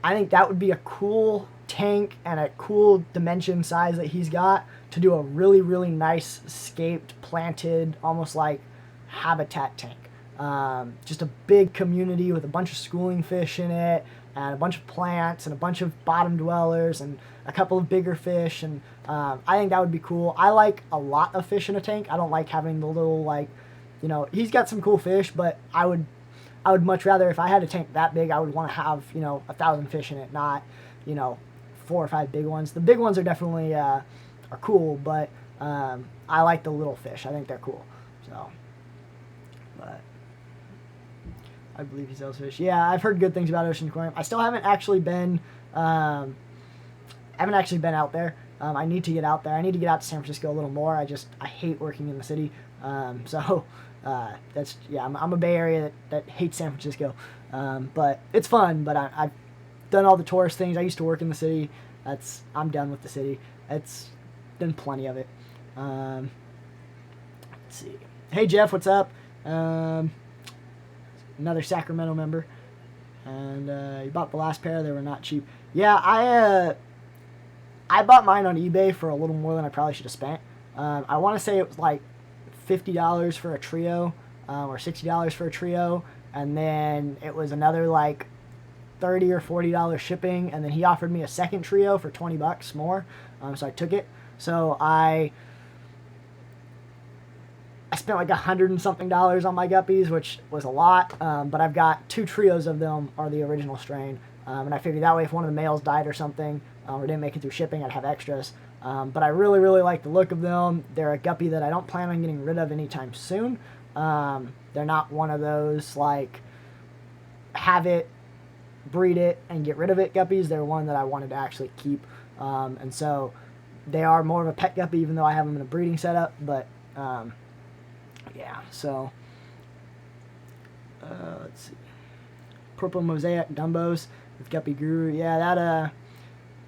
think that would be a cool tank and a cool dimension size that he's got to do a really, really nice scaped, planted, almost like habitat tank. Just a big community with a bunch of schooling fish in it, and a bunch of plants, and a bunch of bottom dwellers, and a couple of bigger fish, and I think that would be cool. I like a lot of fish in a tank. I don't like having the little, like, you know, he's got some cool fish, but I would much rather, if I had a tank that big, I would want to have, you know, 1,000 fish in it, not, you know, 4 or 5 big ones. The big ones are definitely are cool, but I like the little fish. I think they're cool. So, but I believe he sells fish. Yeah, I've heard good things about Ocean Aquarium. I still haven't actually been out there. I need to get out there. I need to get out to San Francisco a little more. I hate working in the city. So that's, yeah, I'm a Bay Area that hates San Francisco. But it's fun, but I've done all the tourist things. I used to work in the city. I'm done with the city. It's done plenty of it. Let's see. Hey Jeff, what's up? Another Sacramento member. And you bought the last pair. They were not cheap. Yeah, I bought mine on eBay for a little more than I probably should have spent. I want to say it was like $50 for a trio, or $60 for a trio, and then it was another like $30 or $40 shipping, and then he offered me a second trio for $20 more, so I took it. So I spent like $100 and something on my guppies, which was a lot, but I've got 2 trios of them, are the original strain, and I figured that way if one of the males died or something, or didn't make it through shipping, I'd have extras. But I really, really like the look of them. They're a guppy that I don't plan on getting rid of anytime soon. They're not one of those, like, have it, breed it, and get rid of it guppies. They're one that I wanted to actually keep. And so they are more of a pet guppy, even though I have them in a breeding setup. But, yeah, so let's see. Purple Mosaic Dumbos with Guppy Guru. Yeah,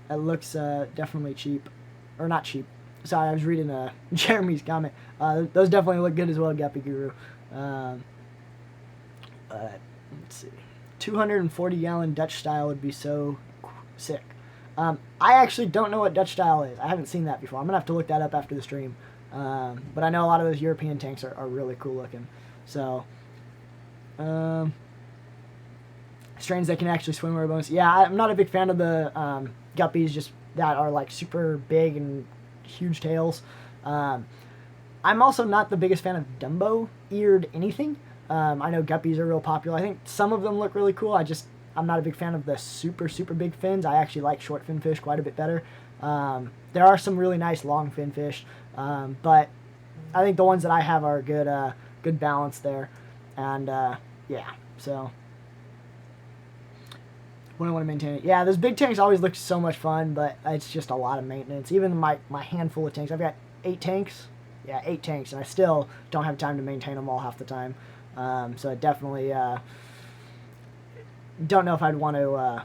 that looks definitely cheap. Or not cheap. Sorry, I was reading Jeremy's comment. Those definitely look good as well, Guppy Guru. Let's see. 240-gallon Dutch style would be so sick. I actually don't know what Dutch style is. I haven't seen that before. I'm going to have to look that up after the stream. But I know a lot of those European tanks are really cool looking. So, strains that can actually swim or bonus. Yeah, I'm not a big fan of the guppies just that are like super big and huge tails. I'm also not the biggest fan of Dumbo-eared anything. I know guppies are real popular. I think some of them look really cool. I'm not a big fan of the super, super big fins. I actually like short fin fish quite a bit better. There are some really nice long fin fish, but I think the ones that I have are good balance there. And yeah, so when I want to maintain it. Yeah, those big tanks always look so much fun, but it's just a lot of maintenance. Even my handful of tanks, I've got 8 tanks. Yeah, 8 tanks, and I still don't have time to maintain them all half the time. So I definitely don't know if I'd want to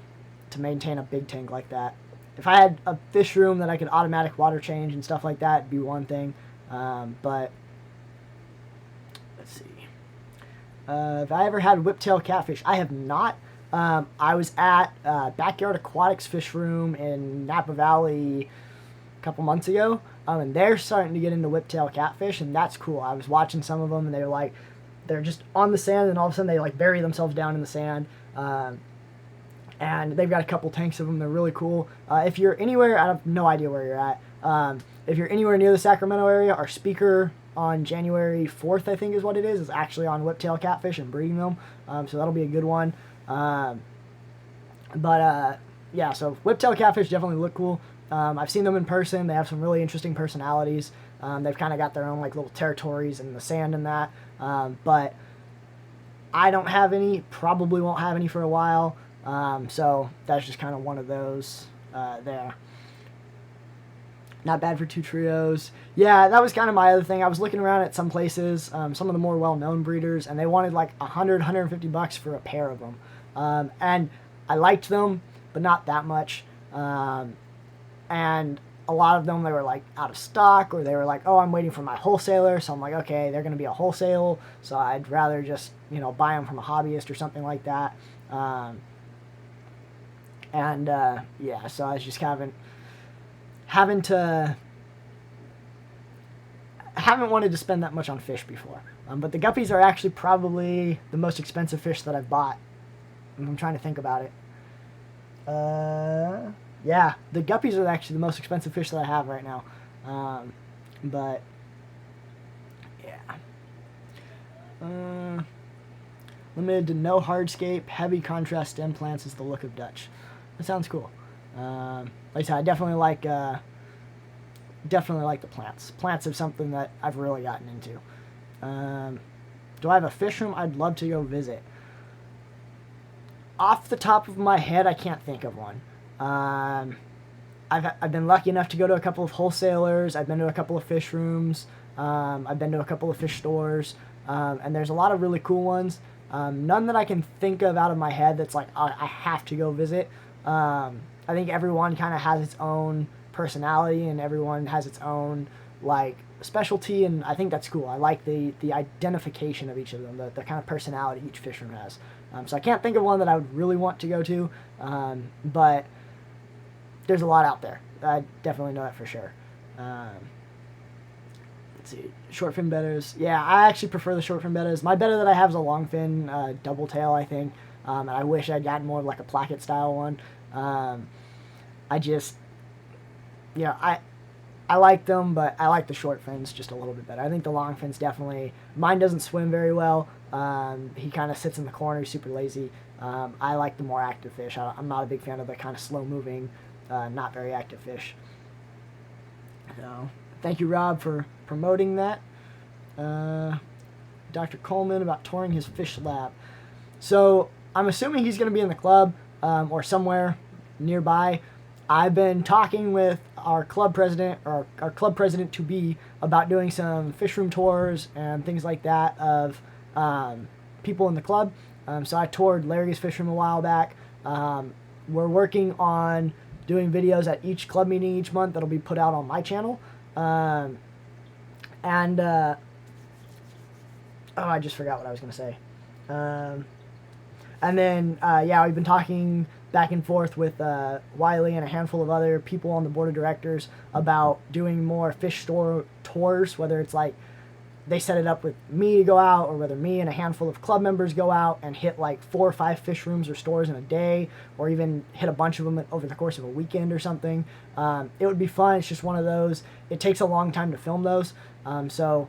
maintain a big tank like that. If I had a fish room that I could automatic water change and stuff like that, it'd be one thing. But let's see. Have I ever had whiptail catfish? I have not. I was at Backyard Aquatics Fish Room in Napa Valley a couple months ago, and they're starting to get into whiptail catfish, and that's cool. I was watching some of them, and they're just on the sand, and all of a sudden they like bury themselves down in the sand, and they've got a couple tanks of them. They're really cool. If you're anywhere, I have no idea where you're at. If you're anywhere near the Sacramento area, our speaker on January 4th, I think is what it is actually on whiptail catfish and breeding them, so that'll be a good one. Yeah, so whiptail catfish definitely look cool. I've seen them in person. They have some really interesting personalities. They've kind of got their own like little territories in the sand and that. But I don't have any, probably won't have any for a while. So that's just kind of one of those there. Not bad for 2 trios. Yeah, that was kind of my other thing. I was looking around at some places, some of the more well-known breeders, and they wanted like $150 for a pair of them. And I liked them, but not that much. And a lot of them, they were like out of stock, or they were like, oh, I'm waiting for my wholesaler. So I'm like, okay, they're going to be a wholesale, so I'd rather just, you know, buy them from a hobbyist or something like that. Yeah, so I was just haven't wanted to spend that much on fish before. But the guppies are actually probably the most expensive fish that I've bought. I'm trying to think about it. Yeah, the guppies are actually the most expensive fish that I have right now. But yeah. Limited to no hardscape, heavy contrast stem plants is the look of Dutch. That sounds cool. Like I said, I definitely like the plants. Plants are something that I've really gotten into. Do I have a fish room I'd love to go visit? Off the top of my head, I can't think of one. I've been lucky enough to go to a couple of wholesalers. I've been to a couple of fish rooms. I've been to a couple of fish stores. And there's a lot of really cool ones. None that I can think of out of my head that's like, I have to go visit. I think everyone kind of has its own personality, and everyone has its own like specialty, and I think that's cool. I like the identification of each of them, the kind of personality each fish room has. So I can't think of one that I would really want to go to, but there's a lot out there. I definitely know that for sure. Let's see, short fin bettas. Yeah, I actually prefer the short fin bettas. My betta that I have is a long fin double tail, I think, and I wish I'd gotten more of like a placket style one. I just, you know, I like them, but I like the short fins just a little bit better. I think the long fins definitely, mine doesn't swim very well. He kind of sits in the corner, he's super lazy. I like the more active fish. I'm not a big fan of the kind of slow moving, not very active fish. So, thank you, Rob, for promoting that. Dr. Coleman about touring his fish lab. So, I'm assuming he's going to be in the club or somewhere nearby. I've been talking with our club president, or our club president to be, about doing some fish room tours and things like that of people in the club. So I toured Larry's fish room a while back. We're working on doing videos at each club meeting each month that'll be put out on my channel. Oh, I just forgot what I was going to say. And then, yeah, we've been talking back and forth with Wiley and a handful of other people on the board of directors about doing more fish store tours, whether it's like they set it up with me to go out, or whether me and a handful of club members go out and hit like 4 or 5 fish rooms or stores in a day, or even hit a bunch of them over the course of a weekend or something. It would be fun. It's just one of those. It takes a long time to film those. So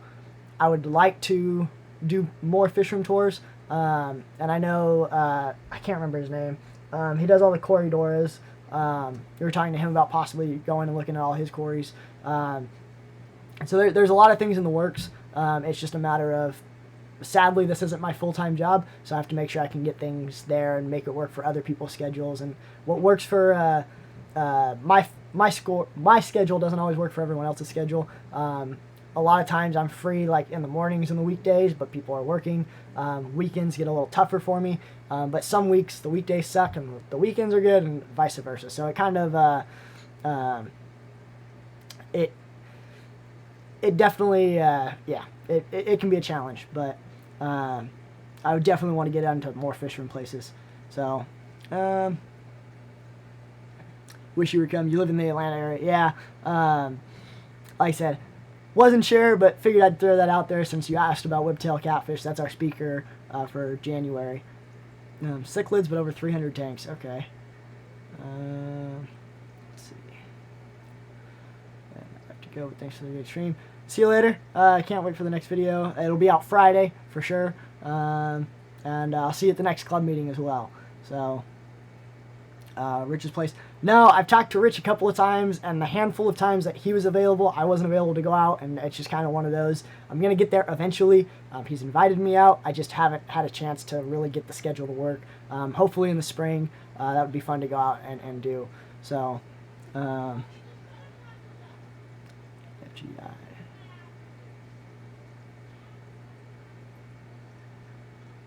I would like to do more fish room tours. And I know, I can't remember his name. He does all the corridoras. We were talking to him about possibly going and looking at all his quarries. So there's a lot of things in the works. It's just a matter of, sadly, this isn't my full-time job, so I have to make sure I can get things there and make it work for other people's schedules. And what works for my schedule doesn't always work for everyone else's schedule. A lot of times I'm free like in the mornings and the weekdays, but people are working. Weekends get a little tougher for me, but some weeks the weekdays suck and the weekends are good, and vice versa. So it kind of it definitely yeah, it can be a challenge, but I would definitely want to get out into more fish room places. So wish you would come. You live in the Atlanta area. Yeah. Like I said, wasn't sure, but figured I'd throw that out there since you asked about whiptail catfish. That's our speaker for January. Cichlids, but over 300 tanks. Okay. Let's see. I have to go, but thanks for the good stream. See you later. I can't wait for the next video. It'll be out Friday for sure. And I'll see you at the next club meeting as well. So, Rich's Place. No, I've talked to Rich a couple of times, and the handful of times that he was available, I wasn't available to go out, and it's just kind of one of those. I'm going to get there eventually. He's invited me out. I just haven't had a chance to really get the schedule to work. Hopefully in the spring, that would be fun to go out and do. So, FGI.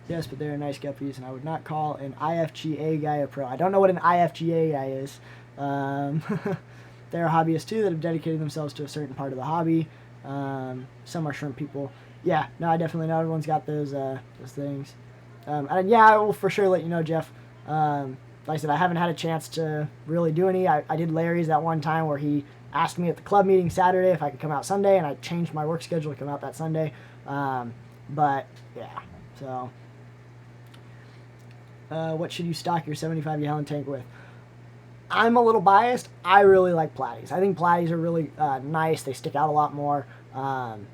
Yes, but they're nice guppies, and I would not call an IFGA guy a pro. I don't know what an IFGA guy is. There are hobbyists, too, that have dedicated themselves to a certain part of the hobby. Some are shrimp people. Yeah, no, I definitely know everyone's got those things. And yeah, I will for sure let you know, Jeff. Like I said, I haven't had a chance to really do any. I did Larry's that one time where he asked me at the club meeting Saturday if I could come out Sunday, and I changed my work schedule to come out that Sunday. But, yeah, so... what should you stock your 75-gallon tank with? I'm a little biased. I really like platies. I think platies are really nice. They stick out a lot more. You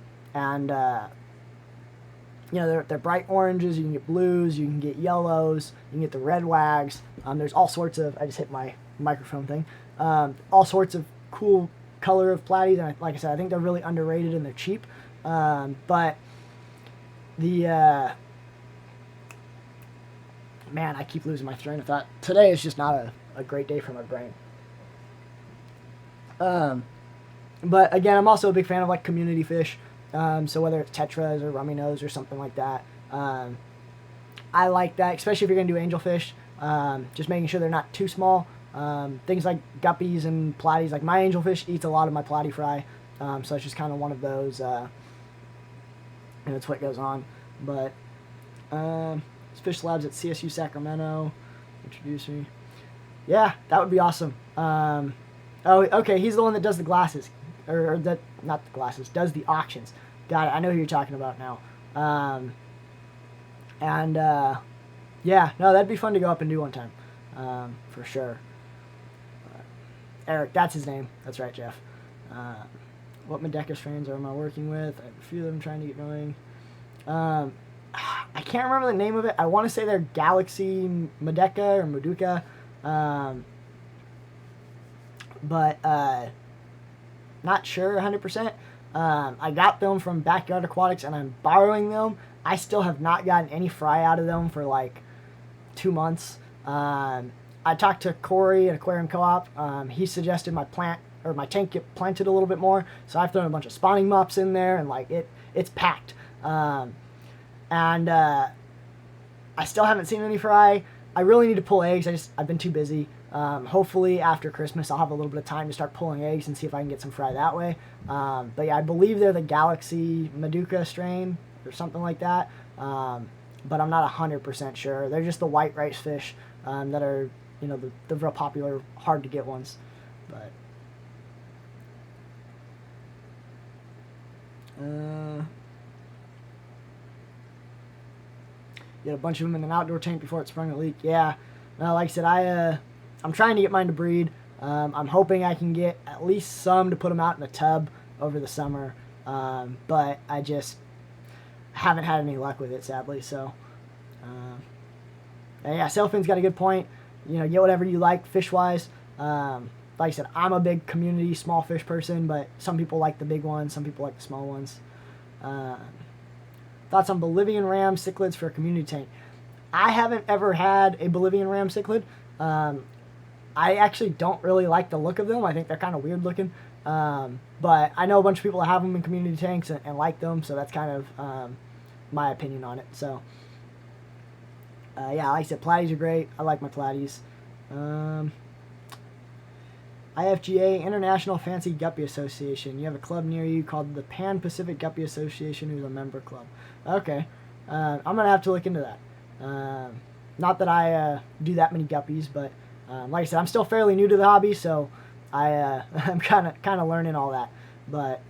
know, they're bright oranges. You can get blues. You can get yellows. You can get the red wags. There's all sorts of... I just hit my microphone thing. All sorts of cool color of platies. And like I said, I think they're really underrated and they're cheap. But the... Man, I keep losing my train of thought. Today is just not a great day for my brain. But again, I'm also a big fan of like community fish. So whether it's tetras or rummy nose or something like that, I like that, especially if you're gonna do angelfish. Just making sure they're not too small. Things like guppies and platies. Like my angelfish eats a lot of my platy fry, so it's just kind of one of those. And that's what goes on. But Fish Labs at CSU Sacramento. Introduce me. Yeah, that would be awesome. Oh, okay, he's the one that does the glasses. Or that, not the glasses, does the auctions. Got it, I know who you're talking about now. Yeah, no, that'd be fun to go up and do one time. For sure. Eric, that's his name. That's right, Jeff. What Medeka strains am I working with? I have a few of them trying to get going. I can't remember the name of it. I want to say they're Galaxy Medeka or Meduca. But not sure 100%. I got them from Backyard Aquatics and I'm borrowing them. I still have not gotten any fry out of them for like 2 months. I talked to Corey at Aquarium Co-op. He suggested my tank get planted a little bit more. So I've thrown a bunch of spawning mops in there and like it's packed. I still haven't seen any fry. I really need to pull eggs. I've been too busy. Hopefully after Christmas I'll have a little bit of time to start pulling eggs and see if I can get some fry that way. But yeah, I believe they're the Galaxy Meduca strain or something like that. But I'm not 100% sure. They're just the white rice fish that are, you know, the real popular, hard to get ones. But get a bunch of them in an outdoor tank before it sprung a leak. Yeah, like I said, I'm trying to get mine to breed. I'm hoping I can get at least some to put them out in a tub over the summer. But I just haven't had any luck with it, sadly. So, yeah, Sailfin's got a good point. You know, get whatever you like fish-wise. Like I said, I'm a big community small fish person, but some people like the big ones, some people like the small ones. Thoughts on Bolivian ram cichlids for a community tank? I haven't ever had a Bolivian ram cichlid. I actually don't really like the look of them. I think they're kind of weird looking. But I know a bunch of people that have them in community tanks and like them, so that's kind of my opinion on it. So, yeah, like I said, platies are great. I like my platies. IFGA, International Fancy Guppy Association. You have a club near you called the Pan Pacific Guppy Association, who's a member club. Okay. I'm going to have to look into that. Not that I do that many guppies, but like I said, I'm still fairly new to the hobby, so I'm kind of learning all that. But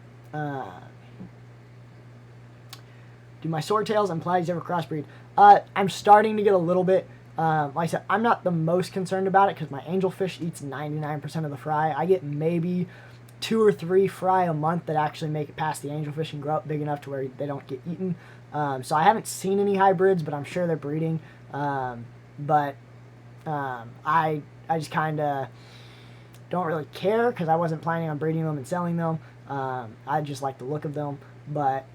do my swordtails and platies ever crossbreed? I'm starting to get a little bit. Like I said, I'm not the most concerned about it because my angelfish eats 99% of the fry. I get maybe 2 or 3 fry a month that actually make it past the angelfish and grow up big enough to where they don't get eaten. So I haven't seen any hybrids, but I'm sure they're breeding. I just kind of, don't really care because I wasn't planning on breeding them and selling them. I just like the look of them. But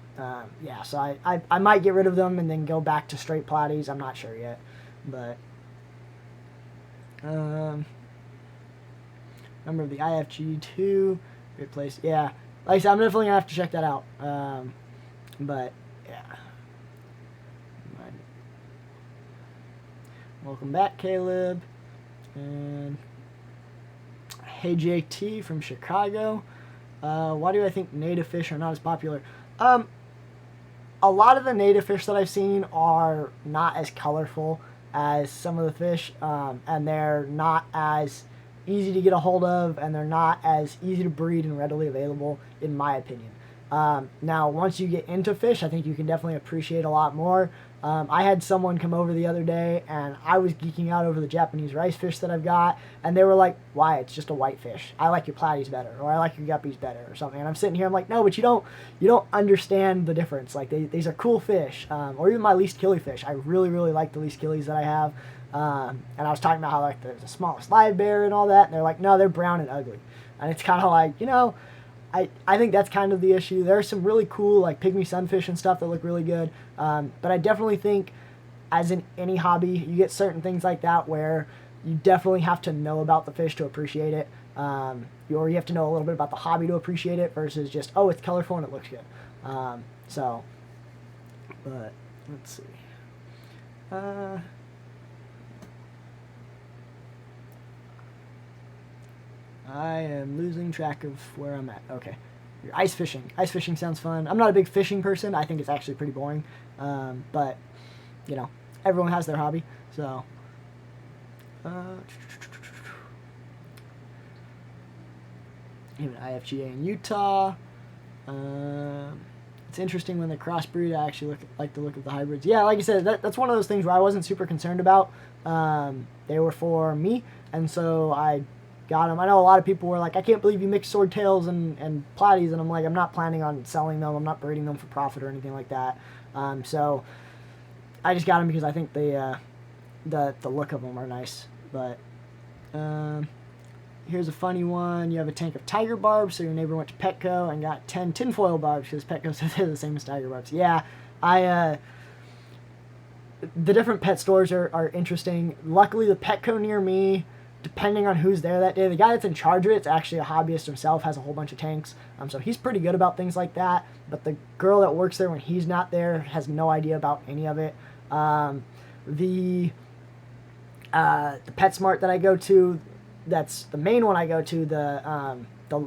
yeah, so I might get rid of them and then go back to straight platies. I'm not sure yet. But number of the IFG2, great place. Yeah, like I said, I'm definitely gonna have to check that out. But yeah. Welcome back, Caleb. And hey, JT from Chicago. Why do I think native fish are not as popular? A lot of the native fish that I've seen are not as colorful as some of the fish, and they're not as easy to get a hold of, and they're not as easy to breed and readily available, in my opinion. Now, once you get into fish, I think you can definitely appreciate a lot more. I had someone come over the other day, and I was geeking out over the Japanese rice fish that I've got, and they were like, why, it's just a white fish. I like your platies better, or I like your guppies better, or something. And I'm sitting here, I'm like, no, but you don't understand the difference. Like, these are cool fish. Or even my least killie fish. I really, really like the least killies that I have. And I was talking about how, like, there's the smallest live bear and all that, and they're like, no, they're brown and ugly. And it's kind of like, I think that's kind of the issue. There are some really cool, like, pygmy sunfish and stuff that look really good. But I definitely think, as in any hobby, you get certain things like that where you definitely have to know about the fish to appreciate it. Or you have to know a little bit about the hobby to appreciate it versus just, oh, it's colorful and it looks good. But let's see. I am losing track of where I'm at. Okay. Ice fishing. Ice fishing sounds fun. I'm not a big fishing person. I think it's actually pretty boring. But, everyone has their hobby. So, even IFGA in Utah. It's interesting when they crossbreed. I actually like the look of the hybrids. Yeah, like I said, that's one of those things where I wasn't super concerned about. They were for me, and so I got them. I know a lot of people were like, I can't believe you mix swordtails and platies, and I'm like, I'm not planning on selling them. I'm not breeding them for profit or anything like that. So I just got them because I think the look of them are nice. But here's a funny one. You have a tank of tiger barbs, so your neighbor went to Petco and got 10 tinfoil barbs because Petco said they're the same as tiger barbs. Yeah, the different pet stores are interesting. Luckily, the Petco near me, depending on who's there that day, the guy that's in charge of it's actually a hobbyist himself, has a whole bunch of tanks, so he's pretty good about things like that. But the girl that works there when he's not there has no idea about any of it. The PetSmart that I go to, that's the main one I go to, the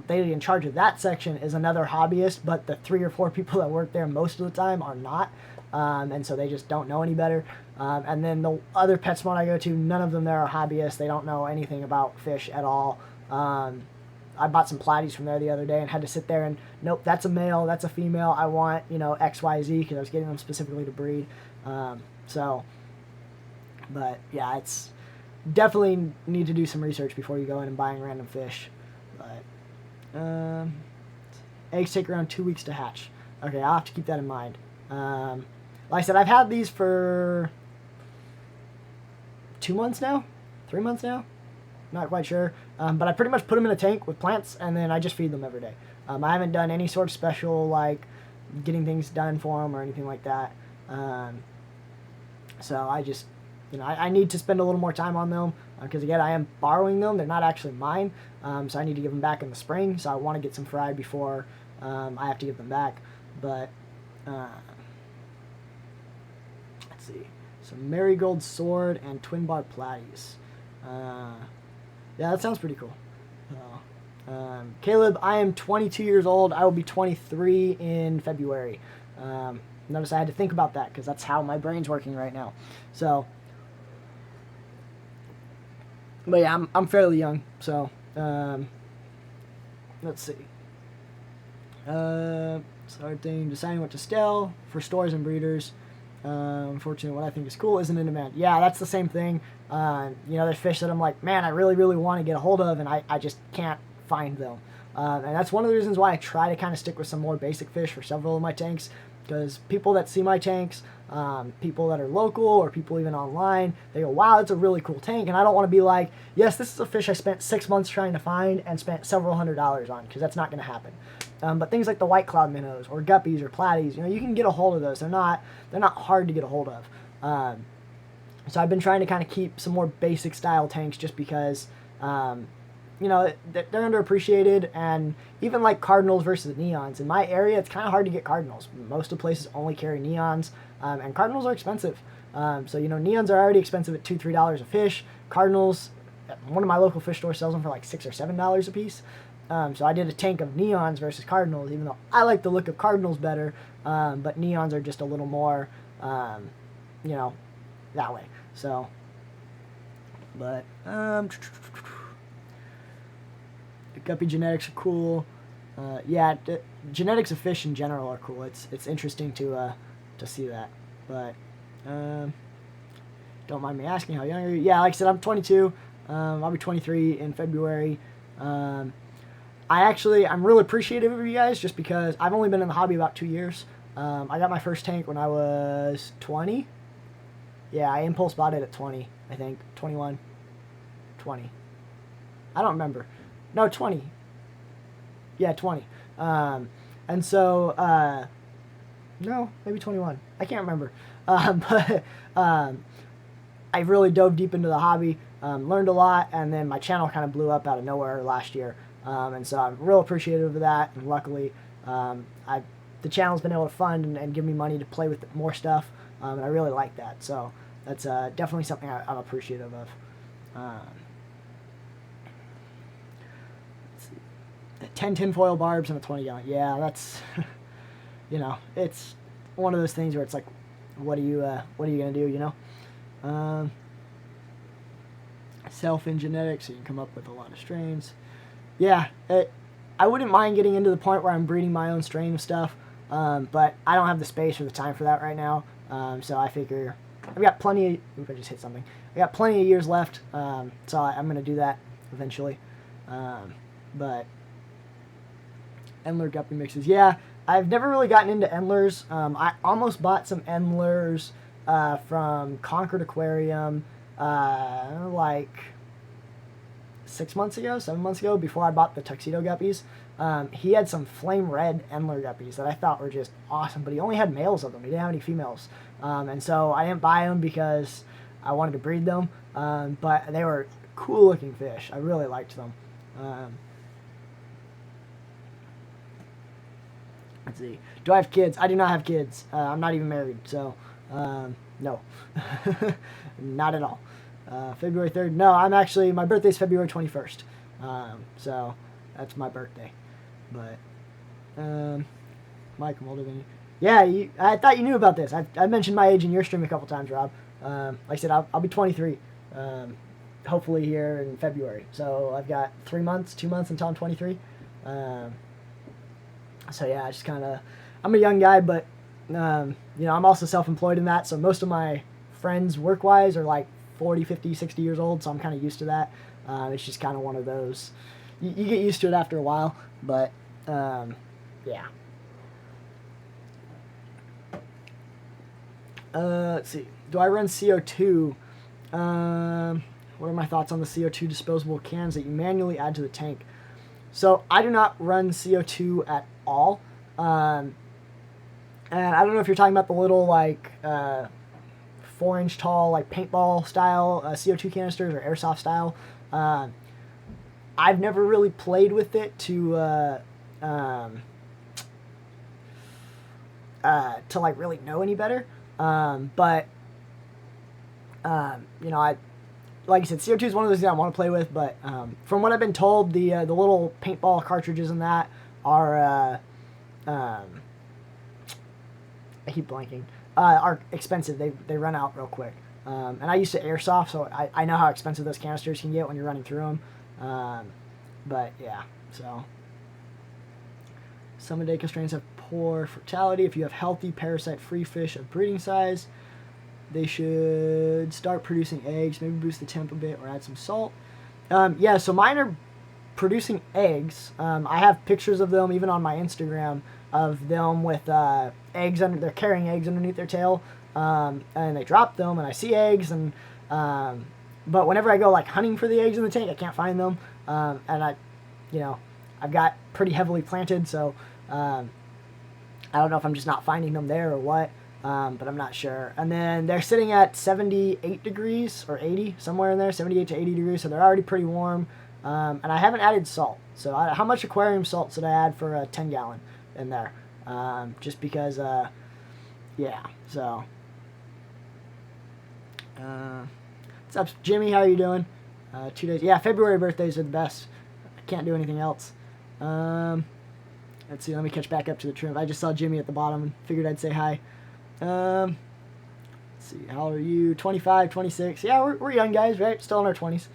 lady in charge of that section is another hobbyist, but the 3 or 4 people that work there most of the time are not, and so they just don't know any better. And then the other PetSmart I go to, none of them there are hobbyists. They don't know anything about fish at all. I bought some platies from there the other day and had to sit there and, nope, that's a male, that's a female, I want, XYZ, because I was getting them specifically to breed. But yeah, it's definitely need to do some research before you go in and buying random fish. But eggs take around 2 weeks to hatch. Okay, I'll have to keep that in mind. Like I said, I've had these for 2 months now, 3 months now, not quite sure. But I pretty much put them in a tank with plants, and then I just feed them every day. I haven't done any sort of special, like, getting things done for them or anything like that. So I just, I need to spend a little more time on them, because again, I am borrowing them. They're not actually mine, so I need to give them back in the spring. So I want to get some fried before I have to give them back. But let's see, some marigold sword and twin bar platies. Yeah, that sounds pretty cool. Caleb, I am 22 years old. I will be 23 in February. Notice I had to think about that because that's how my brain's working right now. So, but yeah, I'm fairly young. So, let's see. Hard thing, deciding what to sell for stores and breeders. Unfortunately, what I think is cool isn't in demand. Yeah, that's the same thing. There's fish that I'm like, man, I really, really want to get a hold of, and I just can't find them. And that's one of the reasons why I try to kind of stick with some more basic fish for several of my tanks, because people that see my tanks, people that are local or people even online, they go, wow, that's a really cool tank. And I don't want to be like, yes, this is a fish I spent 6 months trying to find and spent several $100s on, because that's not going to happen. But things like the white cloud minnows or guppies or platies, you can get a hold of those. They're not hard to get a hold of. So I've been trying to kind of keep some more basic style tanks, just because they're underappreciated. And even like cardinals versus neons, in my area it's kind of hard to get cardinals. Most of the places only carry neons, and cardinals are expensive. So neons are already expensive at $2-3 a fish. Cardinals, one of my local fish stores sells them for like $6 or $7 a piece. So I did a tank of neons versus cardinals, even though I like the look of cardinals better, but neons are just a little more that way. So but the guppy genetics are cool. Genetics of fish in general are cool. It's interesting to see that. But don't mind me asking, how young are you? Yeah, like I said, I'm 22. I'll be 23 in February. I'm really appreciative of you guys, just because I've only been in the hobby about 2 years. I got my first tank when I was 20. Yeah, I impulse bought it at 20, I think. 21. 20. I don't remember. No, 20. Yeah, 20. And so, no, maybe 21. I can't remember. But I really dove deep into the hobby, learned a lot, and then my channel kind of blew up out of nowhere last year. And so I'm real appreciative of that, and luckily the channel's been able to fund and give me money to play with more stuff, and I really like that. So that's definitely something I'm appreciative of. 10 tinfoil barbs and a 20-gallon. Yeah, that's it's one of those things where it's like, what are you gonna do? Self-in genetics, so you can come up with a lot of strains. Yeah, I wouldn't mind getting into the point where I'm breeding my own strain of stuff, but I don't have the space or the time for that right now. So I figure I've got plenty. Oops, I just hit something. I got plenty of years left, so I'm gonna do that eventually. But Endler guppy mixes, yeah, I've never really gotten into Endlers. I almost bought some Endlers from Concord Aquarium like 7 months ago, before I bought the Tuxedo Guppies. He had some flame red Endler guppies that I thought were just awesome, but he only had males of them. He didn't have any females. And so I didn't buy them because I wanted to breed them, but they were cool looking fish. I really liked them. Let's see. Do I have kids? I do not have kids. I'm not even married, so no. Not at all. February 3rd. No, my birthday's February 21st. So that's my birthday. But Mike, I'm older than you. Yeah, I thought you knew about this. I've mentioned my age in your stream a couple times, Rob. Like I said, I'll be 23. Hopefully here in February. So I've got 2 months until I'm 23. So yeah, I'm a young guy, but I'm also self-employed in that. So most of my friends work-wise are like 40, 50, 60 years old. So I'm kind of used to that. It's just kind of one of those, you get used to it after a while, but yeah. Let's see. Do I run CO2? What are my thoughts on the CO2 disposable cans that you manually add to the tank? So I do not run CO2 at all. And I don't know if you're talking about the little 4-inch tall, like paintball style CO2 canisters or airsoft style. I've never really played with it to really know any better. But like I said, CO2 is one of those things I want to play with, but from what I've been told, the little paintball cartridges in that are I keep blanking, are expensive. They run out real quick. And I used to airsoft, so I know how expensive those canisters can get when you're running through them. But yeah, so some Madeca strains have poor fertility. If you have healthy parasite-free fish of breeding size, they should start producing eggs, maybe boost the temp a bit or add some salt. Yeah, so mine are producing eggs. I have pictures of them even on my Instagram of them with eggs they're carrying eggs underneath their tail. and they drop them, and I see eggs, and but whenever I go like hunting for the eggs in the tank, I can't find them, and I've got pretty heavily planted, so I don't know if I'm just not finding them there or what, but I'm not sure. And then they're sitting at 78 degrees or 80, somewhere in there, 78 to 80 degrees, so they're already pretty warm. And I haven't added salt. So how much aquarium salt should I add for a 10 gallon in there? Just because, yeah, so. What's up, Jimmy? How are you doing? 2 days. Yeah, February birthdays are the best. I can't do anything else. Let's see, let me catch back up to the trim. I just saw Jimmy at the bottom and figured I'd say hi. Let's see, how are you? 25, 26. Yeah, we're young guys, right? Still in our 20s.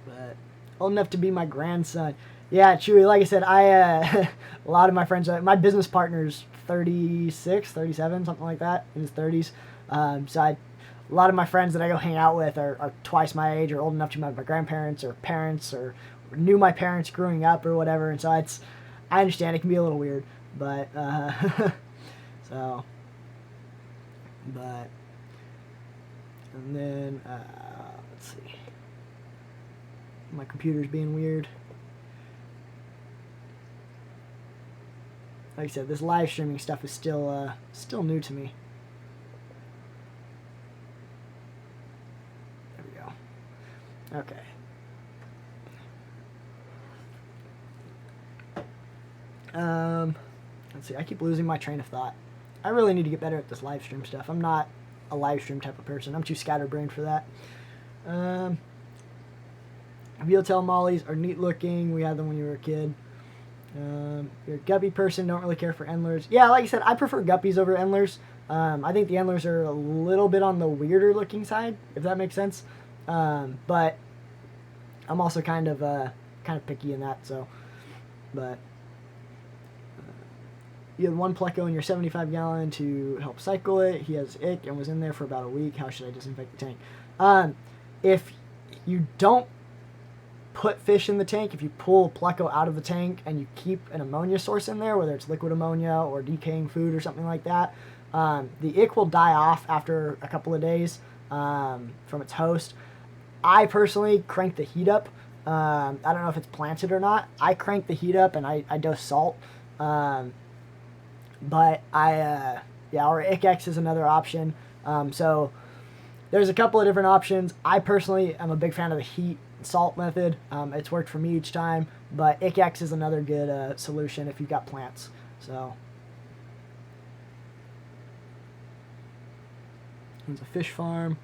But old enough to be my grandson. Yeah, Chewy, like I said, a lot of my friends, my business partner's 36, 37, something like that, in his 30s. So a lot of my friends that I go hang out with are twice my age or old enough to be my grandparents or parents or knew my parents growing up or whatever. And so I understand it can be a little weird, but, and then, let's see. My computer's being weird. Like I said, this live streaming stuff is still new to me. There we go. Okay. Let's see. I keep losing my train of thought. I really need to get better at this live stream stuff. I'm not a live stream type of person. I'm too scatterbrained for that. Veal-tail mollies are neat looking. We had them when you were a kid. You're a guppy person, don't really care for endlers. Yeah, like I said, I prefer guppies over endlers. I think the endlers are a little bit on the weirder looking side, if that makes sense. But I'm also kind of picky in that, so. But you had one Pleco in your 75 gallon to help cycle it. He has ick and was in there for about a week. How should I disinfect the tank? If you don't put fish in the tank, if you pull Pleco out of the tank and you keep an ammonia source in there, whether it's liquid ammonia or decaying food or something like that, the ick will die off after a couple of days from its host. I personally crank the heat up. I don't know if it's planted or not. I crank the heat up and I dose salt. But or ICX is another option. So there's a couple of different options. I personally am a big fan of the heat salt method. It's worked for me each time, but ICX is another good solution if you've got plants. So it's a fish farm.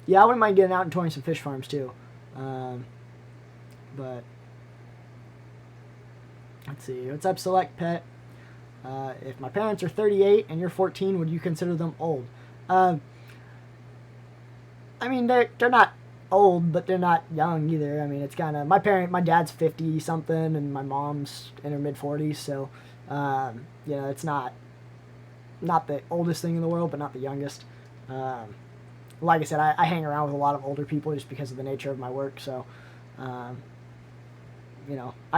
Yeah, I wouldn't mind getting out and touring some fish farms too. But let's see. What's up, Select Pet? If my parents are 38 and you're 14, would you consider them old? I mean, they're not old, but they're not young either. I mean, it's kind of my dad's 50 something, and my mom's in her mid 40s. So, it's not the oldest thing in the world, but not the youngest. Like I said, I hang around with a lot of older people just because of the nature of my work. So, I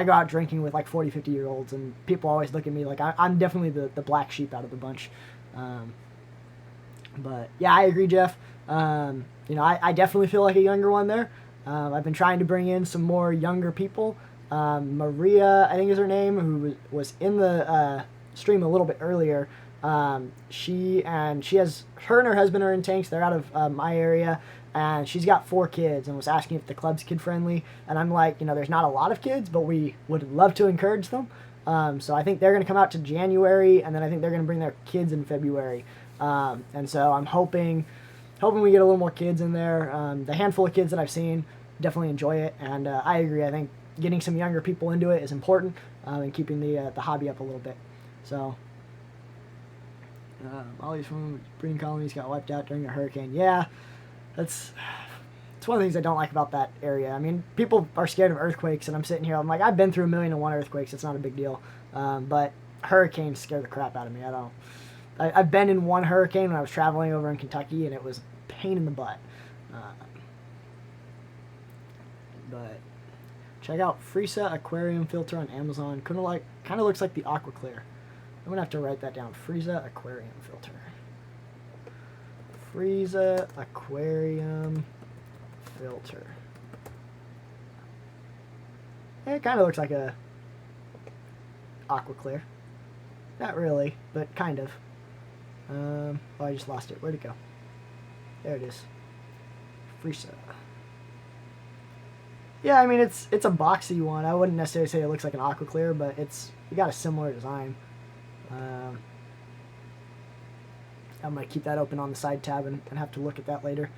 go out drinking with like 40, 50-year-olds, and people always look at me like I'm definitely the black sheep out of the bunch. But yeah, I agree, Jeff. I definitely feel like a younger one there. I've been trying to bring in some more younger people. Maria, I think is her name, who was in the stream a little bit earlier. She and her husband are in tanks. They're out of my area, and she's got 4 kids and was asking if the club's kid friendly. And I'm like, there's not a lot of kids, but we would love to encourage them. So I think they're going to come out to January, and then I think they're going to bring their kids in February. And so I'm hoping we get a little more kids in there. The handful of kids that I've seen definitely enjoy it, and I agree. I think getting some younger people into it is important, and keeping the hobby up a little bit. So all these breeding colonies got wiped out during a hurricane. Yeah, it's one of the things I don't like about that area. I mean, people are scared of earthquakes, and I'm sitting here, I'm like, I've been through 1,000,001 earthquakes. It's not a big deal. But hurricanes scare the crap out of me. I've been in one hurricane when I was traveling over in Kentucky, and it was a pain in the butt. But check out Frisa Aquarium Filter on Amazon. Kind of looks like the Aqua Clear. I'm going to have to write that down. Frieza aquarium filter. Frieza aquarium filter. It kind of looks like a aqua clear. Not really, but kind of. Oh, I just lost it. Where'd it go? There it is. Frieza. Yeah, I mean, it's a boxy one. I wouldn't necessarily say it looks like an aqua clear, but it got a similar design. I'm going to keep that open on the side tab and have to look at that later.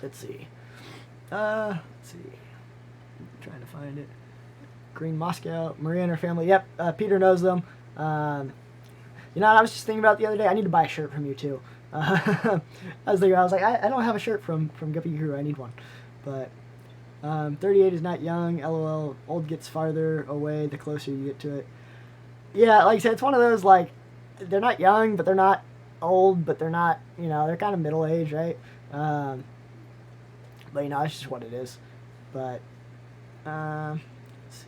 Let's see. I'm trying to find it. Green Moscow, Maria and her family. Yep, Peter knows them. You know what I was just thinking about the other day? I need to buy a shirt from you too. I was like, I don't have a shirt from Guppy Crew. I need one. But 38 is not young. LOL. Old gets farther away the closer you get to it. Yeah, like I said, it's one of those, like, they're not young, but they're not old, but they're not, you know, they're kind of middle age, right? But, you know, that's just what it is. But, let's see.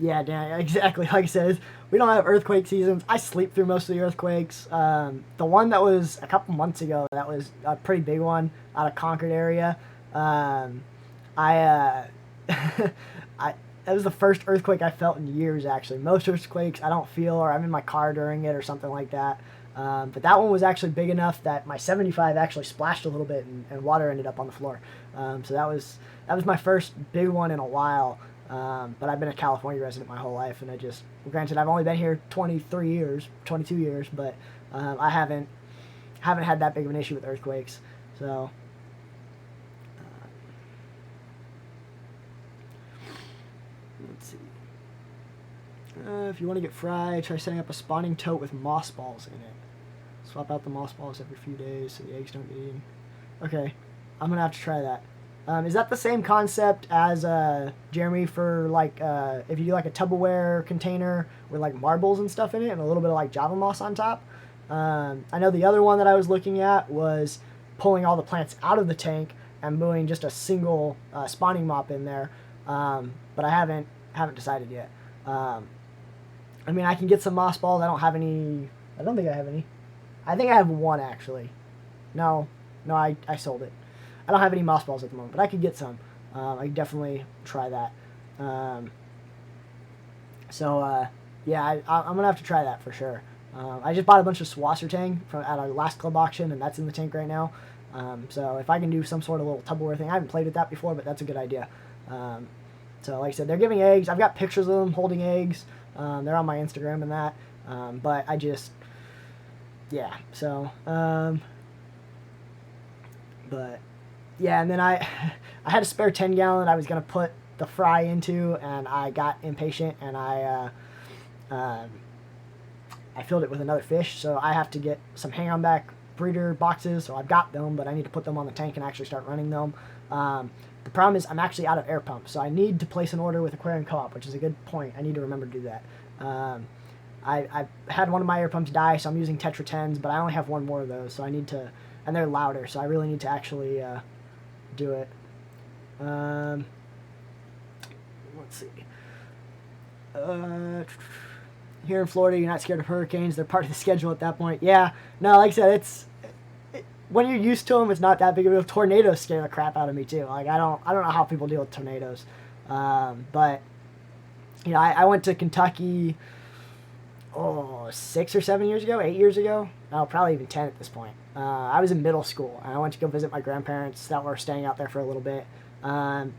Yeah, Dan, exactly. Like I said, we don't have earthquake seasons. I sleep through most of the earthquakes. The one that was a couple months ago, that was a pretty big one out of Concord area. That was the first earthquake I felt in years, actually. Most earthquakes I don't feel, or I'm in my car during it or something like that. But that one was actually big enough that my 75 actually splashed a little bit and water ended up on the floor. So that was my first big one in a while. But I've been a California resident my whole life, and granted, I've only been here 22 years, but I haven't had that big of an issue with earthquakes. So, let's see. If you want to get fried, try setting up a spawning tote with moss balls in it. Swap out the moss balls every few days so the eggs don't get eaten. Okay, I'm gonna have to try that. Is that the same concept as Jeremy for, like, if you do like a Tupperware container with like marbles and stuff in it and a little bit of like Java moss on top? I know the other one that I was looking at was pulling all the plants out of the tank and doing just a single spawning mop in there, but I haven't decided yet. I mean, I can get some moss balls. I don't think I have any. I think I have one, actually. No, I sold it. I don't have any moss balls at the moment, but I could get some. I could definitely try that. Yeah, I'm gonna have to try that for sure. I just bought a bunch of Swassertang at our last club auction, and that's in the tank right now. So if I can do some sort of little Tupperware thing, I haven't played with that before, but that's a good idea. So like I said, they're giving eggs. I've got pictures of them holding eggs. They're on my Instagram and that. But I just, yeah. So, but yeah, and then I had a spare 10-gallon I was gonna put the fry into, and I got impatient, and I filled it with another fish, so I have to get some hang-on back breeder boxes. So I've got them, but I need to put them on the tank and actually start running them. The problem is I'm actually out of air pumps, so I need to place an order with Aquarium Co-op, which is a good point. I need to remember to do that. I had one of my air pumps die, so I'm using Tetra 10s, but I only have one more of those, so I need to, and they're louder, so I really need to actually do it. Let's see. Here in Florida, you're not scared of hurricanes. They're part of the schedule at that point. Yeah, no, like I said, when you're used to them, it's not that big of a deal. Tornadoes scare the crap out of me too. Like I don't know how people deal with tornadoes. But you know, I went to Kentucky 6 or 7 years ago, 8 years ago. Oh, probably even 10 at this point. I was in middle school, and I went to go visit my grandparents that were staying out there for a little bit. And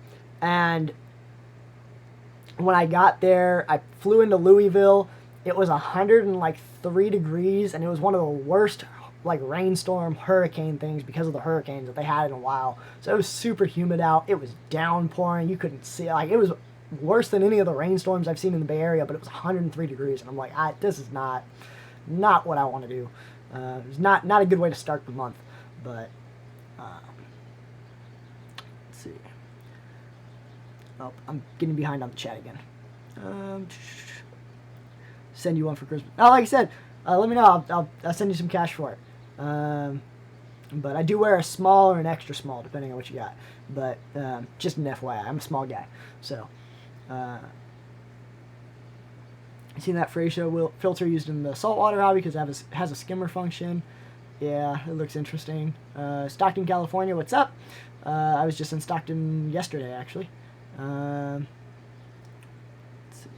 when I got there, I flew into Louisville. It was 103 degrees, and it was one of the worst like rainstorm hurricane things because of the hurricanes that they had in a while. So it was super humid out. It was downpouring. You couldn't see, like, it was worse than any of the rainstorms I've seen in the Bay Area, but it was 103 degrees, and I'm like, this is not what I want to do. It's not a good way to start the month, but let's see. Oh, I'm getting behind on the chat again. Send you one for Christmas. Oh, like I said, let me know. I'll send you some cash for it. Let's But I do wear a small or an extra small, depending on what you got. But just an FYI, I'm a small guy. So, you seen that Fraser filter used in the saltwater hobby because it has a skimmer function. Yeah, it looks interesting. Stockton, California, what's up? I was just in Stockton yesterday, actually. Let's see.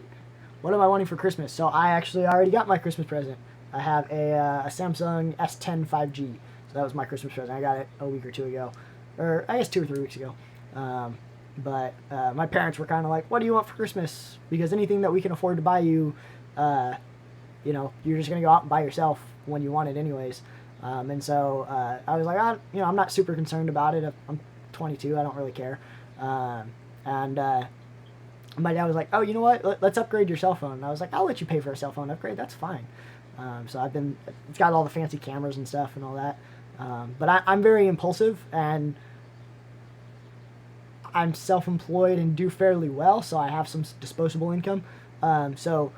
What am I wanting for Christmas? So I actually already got my Christmas present. I have a Samsung S10 5G. So that was my Christmas present. I got it a week or two ago. Or I guess 2 or 3 weeks ago. But my parents were kind of like, what do you want for Christmas? Because anything that we can afford to buy you, you're just going to go out and buy yourself when you want it anyways. And so I was like, I'm not super concerned about it. I'm 22. I don't really care. And my dad was like, oh, you know what? Let's upgrade your cell phone. And I was like, I'll let you pay for a cell phone upgrade. That's fine. So it's got all the fancy cameras and stuff and all that. But I'm very impulsive, and I'm self-employed and do fairly well, so I have some disposable income. So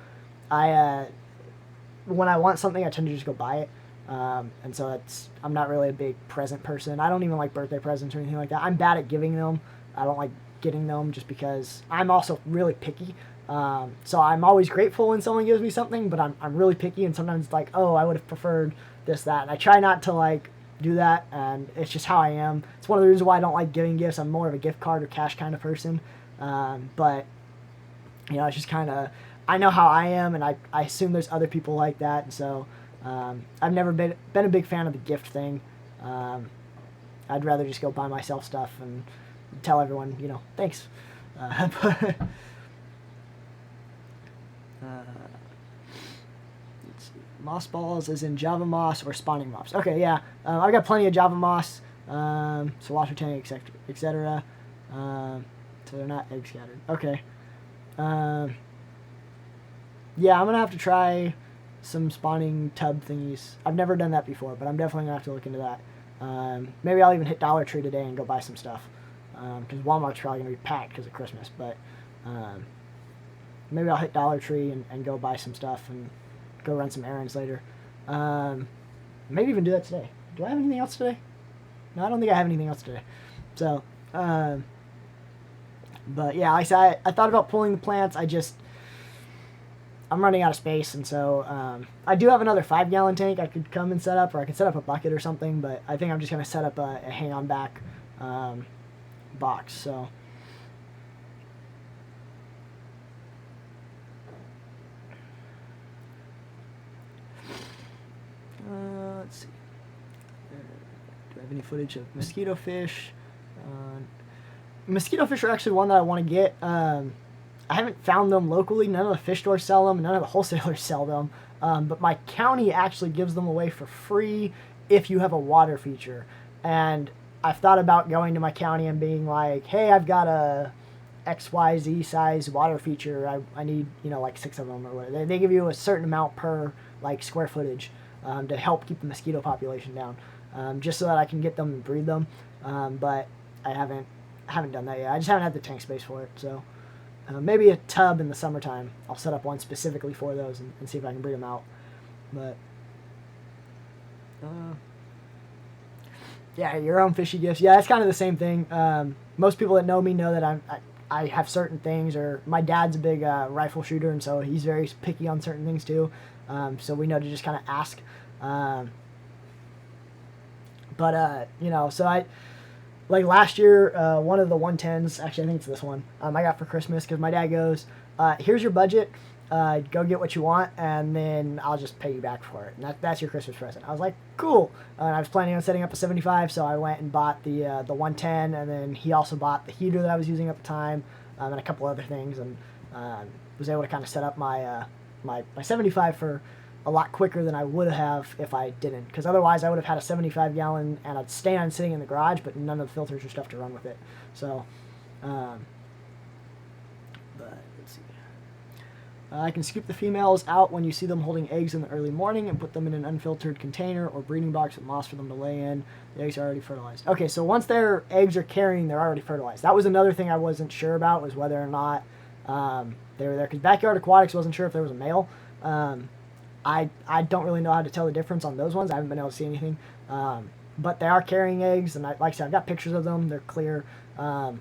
when I want something, I tend to just go buy it. And so I'm not really a big present person. I don't even like birthday presents or anything like that. I'm bad at giving them. I don't like getting them just because I'm also really picky. So I'm always grateful when someone gives me something, but I'm really picky, and sometimes it's like, oh, I would have preferred this, that. And I try not to like do that, and it's just how I am. It's one of the reasons why I don't like giving gifts. I'm more of a gift card or cash kind of person. But it's just kind of, I know how I am, and I assume there's other people like that. And so I've never been a big fan of the gift thing. I'd rather just go buy myself stuff and tell everyone, thanks. But let's see. Moss balls is in Java moss or spawning moss. Okay, yeah. I've got plenty of Java moss, Saltwater tank, etc. So they're not egg scattered. Okay. Yeah, I'm going to have to try some spawning tub thingies. I've never done that before, but I'm definitely going to have to look into that. Maybe I'll even hit Dollar Tree today and go buy some stuff. Because Walmart's probably going to be packed because of Christmas. But maybe I'll hit Dollar Tree and go buy some stuff and go run some errands later. Maybe even do that today. Do I have anything else today? No, I don't think I have anything else today. So, but yeah, like I said, I thought about pulling the plants. I'm running out of space, and so I do have another 5-gallon tank I could come and set up, or I could set up a bucket or something, but I think I'm just going to set up a hang-on back box. So let's see. Do I have any footage of mosquito fish? Mosquito fish are actually one that I want to get. I haven't found them locally. None of the fish stores sell them. None of the wholesalers sell them. But my county actually gives them away for free if you have a water feature. And I've thought about going to my county and being like, hey, I've got a XYZ size water feature. I need, like 6 of them or whatever. They give you a certain amount per like square footage to help keep the mosquito population down, just so that I can get them and breed them. But I haven't done that yet. I just haven't had the tank space for it. So maybe a tub in the summertime. I'll set up one specifically for those and see if I can breed them out. But yeah, your own fishy gifts. Yeah, it's kind of the same thing. Most people that know me know that I have certain things, or my dad's a big rifle shooter, and so he's very picky on certain things too. So we know to just kind of ask. So I, like last year, one of the 110s, actually I think it's this one, I got for Christmas, because my dad goes, here's your budget, go get what you want, and then I'll just pay you back for it. And that's your Christmas present. I was like, cool. And I was planning on setting up a 75, so I went and bought the 110, and then he also bought the heater that I was using at the time, and a couple other things, and was able to kind of set up my 75 for a lot quicker than I would have if I didn't, because otherwise I would have had a 75-gallon and I'd stand sitting in the garage, but none of the filters or stuff to run with it. So, but let's see. I can scoop the females out when you see them holding eggs in the early morning and put them in an unfiltered container or breeding box with moss for them to lay in. The eggs are already fertilized. Okay, so once their eggs are carrying, they're already fertilized. That was another thing I wasn't sure about, was whether or not they were there, because Backyard Aquatics wasn't sure if there was a male. I don't really know how to tell the difference on those ones. I haven't been able to see anything. but they are carrying eggs, and like I said, I've got pictures of them. They're clear. Yeah,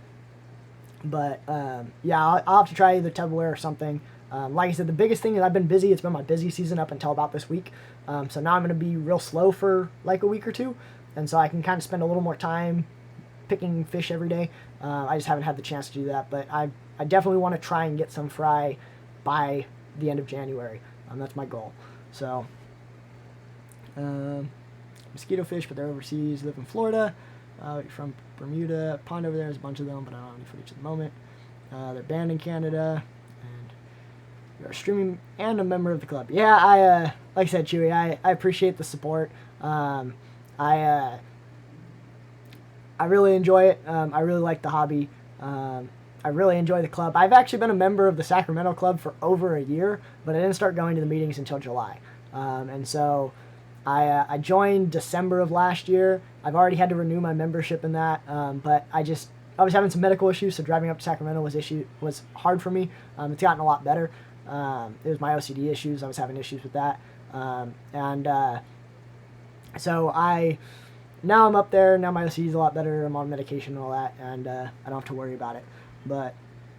I'll have to try either Tupperware or something. Like I said, the biggest thing is I've been busy. It's been my busy season up until about this week. So now I'm going to be real slow for like a week or two. And so I can kind of spend a little more time picking fish every day. I just haven't had the chance to do that. But I definitely want to try and get some fry by the end of January. That's my goal. So, mosquito fish, but they're overseas, live in Florida. You're from Bermuda. Pond over there, there's a bunch of them, but I don't have any footage at the moment. They're banned in Canada. And you're streaming and a member of the club. Yeah, like I said, Chewy, I appreciate the support. I really enjoy it. I really like the hobby. I really enjoy the club. I've actually been a member of the Sacramento Club for over a year, but I didn't start going to the meetings until July. And so I joined December of last year. I've already had to renew my membership in that, but I was having some medical issues, so driving up to Sacramento was hard for me. It's gotten a lot better. It was my OCD issues. I was having issues with that. So now I'm up there. Now my OCD is a lot better. I'm on medication and all that, and I don't have to worry about it. But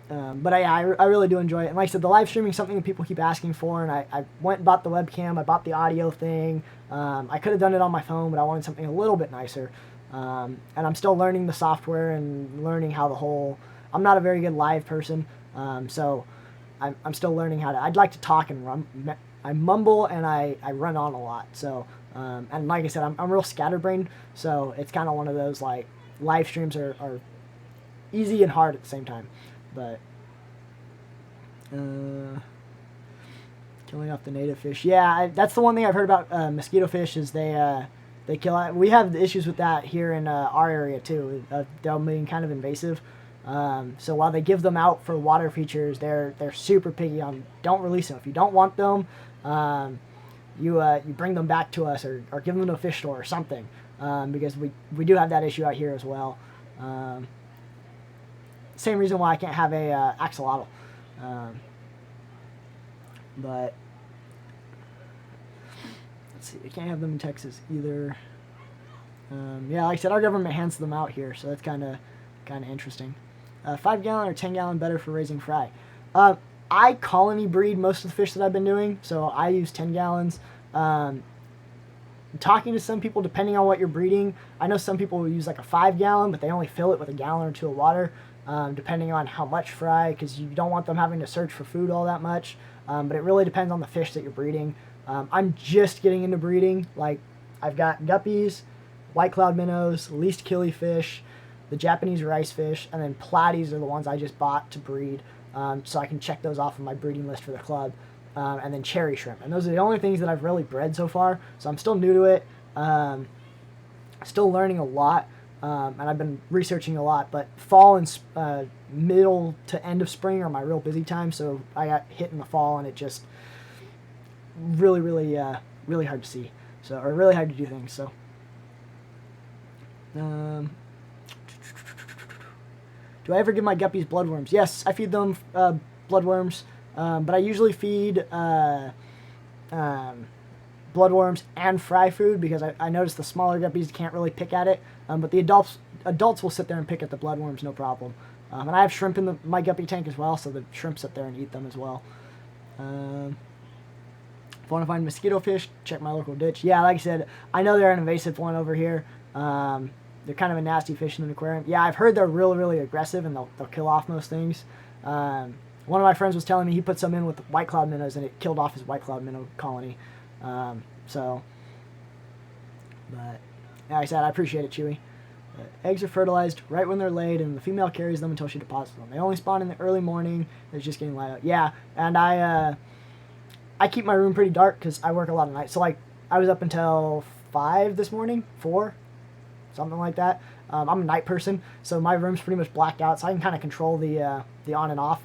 I really do enjoy it. And like I said, the live streaming is something that people keep asking for, and I went and bought the webcam. I bought the audio thing. I could have done it on my phone, but I wanted something a little bit nicer. And I'm still learning the software and learning how I'm not a very good live person, so I'm still learning how to. I'd like to talk and run. I mumble and I run on a lot. So and like I said, I'm real scatterbrained. So it's kind of one of those like live streams are easy and hard at the same time. But killing off the native fish. Yeah, that's the one thing I've heard about mosquito fish is they kill. We have issues with that here in our area too. Them being kind of invasive. So while they give them out for water features, they're super picky on don't release them. If you don't want them, you bring them back to us or give them to a fish store or something. Because we do have that issue out here as well. Same reason why I can't have a axolotl. But let's see, I can't have them in Texas either. Yeah, like I said, our government hands them out here, so that's kind of interesting. 5 gallon or 10 gallon better for raising fry. I colony breed most of the fish that I've been doing, so I use 10 gallons. Talking to some people, depending on what you're breeding, I know some people will use like a 5 gallon, but they only fill it with a gallon or 2 of water, depending on how much fry, because you don't want them having to search for food all that much. But it really depends on the fish that you're breeding. I'm just getting into breeding. Like, I've got guppies, white cloud minnows, least killifish, the Japanese rice fish, and then platies are the ones I just bought to breed, so I can check those off of my breeding list for the club, and then cherry shrimp. And those are the only things that I've really bred so far, so I'm still new to it, still learning a lot, and I've been researching a lot, but fall and middle to end of spring are my real busy time, so I got hit in the fall, and it just really, really, really hard to see, or really hard to do things, so. Do I ever give my guppies bloodworms? Yes, I feed them bloodworms, but I usually feed bloodworms and fry food because I notice the smaller guppies can't really pick at it, but the adults will sit there and pick at the bloodworms, no problem. And I have shrimp in my guppy tank as well, so the shrimp sit there and eat them as well. If I want to find mosquito fish, check my local ditch. Yeah, like I said, I know they're an invasive one over here. They're kind of a nasty fish in an aquarium. Yeah, I've heard they're really, really aggressive and they'll kill off most things. One of my friends was telling me he put some in with white cloud minnows and it killed off his white cloud minnow colony. But like I said, I appreciate it, Chewy. Eggs are fertilized right when they're laid, and the female carries them until she deposits them. They only spawn in the early morning. It's just getting light out. Yeah, and I keep my room pretty dark because I work a lot of nights. So like I was up until 5 this morning, 4. Something like that. I'm a night person, so my room's pretty much blacked out, so I can kind of control the on and off.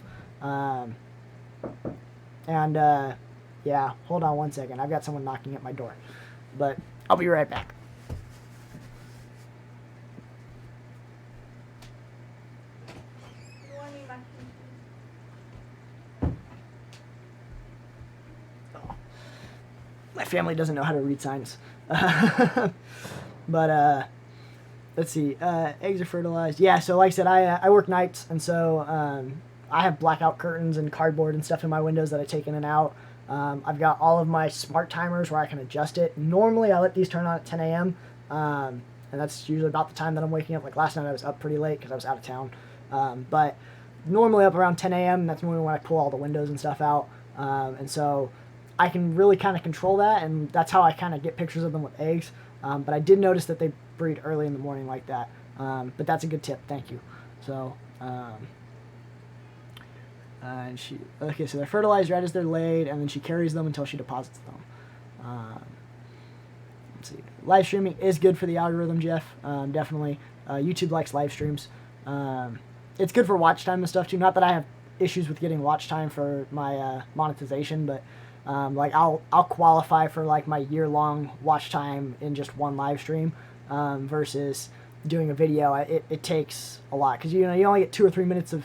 Yeah, hold on one second. I've got someone knocking at my door, but I'll be right back. Oh. My family doesn't know how to read signs. But let's see. Eggs are fertilized. Yeah. So like I said, I work nights, and so I have blackout curtains and cardboard and stuff in my windows that I take in and out. I've got all of my smart timers where I can adjust it. Normally, I let these turn on at 10 a.m. And that's usually about the time that I'm waking up. Like last night, I was up pretty late because I was out of town. But normally up around 10 a.m. And that's normally when I pull all the windows and stuff out. And so I can really kind of control that, and that's how I kind of get pictures of them with eggs. But I did notice that they breed early in the morning like that. But that's a good tip. Thank you. So. And so they're fertilized right as they're laid, and then she carries them until she deposits them. Let's see. Live streaming is good for the algorithm, Jeff. Definitely. YouTube likes live streams. It's good for watch time and stuff too. Not that I have issues with getting watch time for my monetization, but like I'll qualify for like my year-long watch time in just one live stream versus doing a video. It takes a lot because you only get 2 or 3 minutes of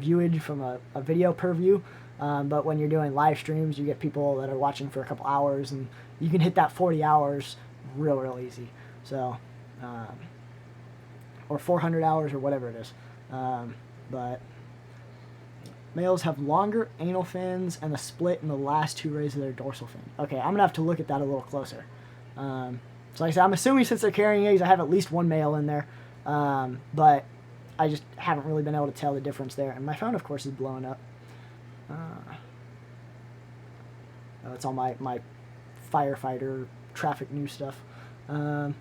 viewage from a video per view, but when you're doing live streams, you get people that are watching for a couple hours, and you can hit that 40 hours real easy. So, or 400 hours or whatever it is. But males have longer anal fins and a split in the last 2 rays of their dorsal fin. Okay, I'm gonna have to look at that a little closer. So like I said, I'm assuming since they're carrying eggs, I have at least one male in there, but I just haven't really been able to tell the difference there. And my phone, of course, is blowing up. It's all my firefighter traffic news stuff. Let's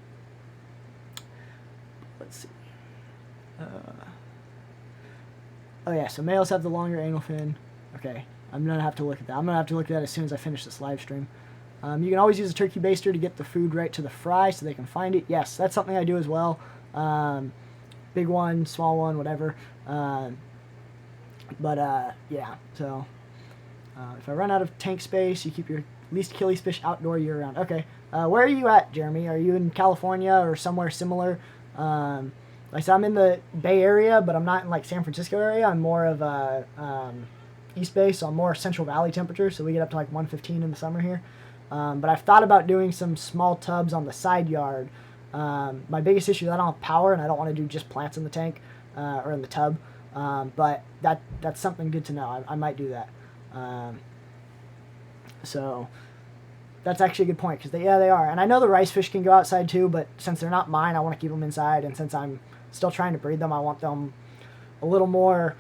see. Oh yeah, so males have the longer anal fin. Okay, I'm going to have to look at that. I'm going to have to look at that as soon as I finish this live stream. You can always use a turkey baster to get the food right to the fry so they can find it. Yes, that's something I do as well. Big one, small one, whatever. Yeah, so if I run out of tank space, you keep your least killies fish outdoor year-round. Okay, where are you at, Jeremy? Are you in California or somewhere similar? Like I said, I'm in the Bay Area, but I'm not in like San Francisco area. I'm more of East Bay, so I'm more Central Valley temperature, so we get up to like 115 in the summer here. But I've thought about doing some small tubs on the side yard. My biggest issue is I don't have power, and I don't want to do just plants in the tank or in the tub. But that's something good to know. I might do that. So that's actually a good point because they are. And I know the rice fish can go outside too, but since they're not mine, I want to keep them inside. And since I'm still trying to breed them, I want them a little more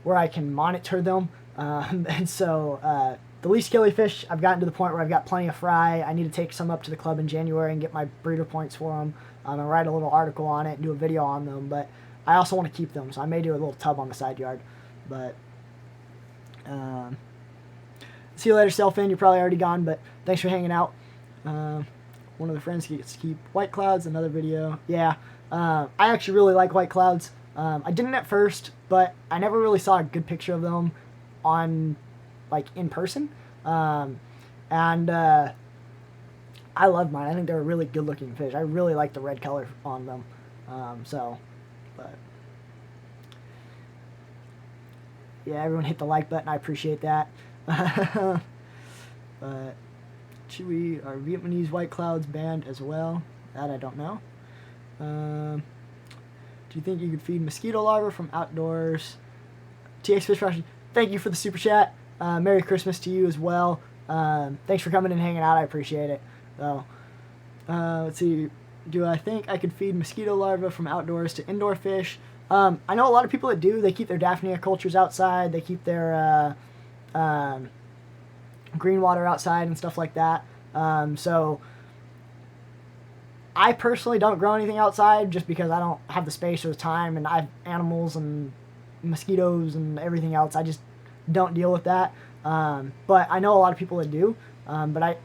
where I can monitor them. And so the least killifish, I've gotten to the point where I've got plenty of fry. I need to take some up to the club in January and get my breeder points for them and write a little article on it and do a video on them. But I also want to keep them, so I may do a little tub on the side yard. But see you later, Selfin. You're probably already gone, but thanks for hanging out. One of the friends gets to keep White Clouds, another video. Yeah, I actually really like White Clouds. I didn't at first, but I never really saw a good picture of them on like in person, and I love mine. I think they're a really good looking fish. I really like the red color on them. But yeah, everyone hit the like button. I appreciate that. But Chewy, are Vietnamese White Clouds banned as well? That I don't know. Do you think you could feed mosquito larvae from outdoors? TX Fish Rush, thank you for the super chat. Merry Christmas to you as well. Thanks for coming and hanging out. I appreciate it. So, let's see. Do I think I could feed mosquito larvae from outdoors to indoor fish? I know a lot of people that do. They keep their Daphnia cultures outside. They keep their green water outside and stuff like that. So I personally don't grow anything outside just because I don't have the space or the time, and I have animals and mosquitoes and everything else. I just don't deal with that. But I know a lot of people that do. But I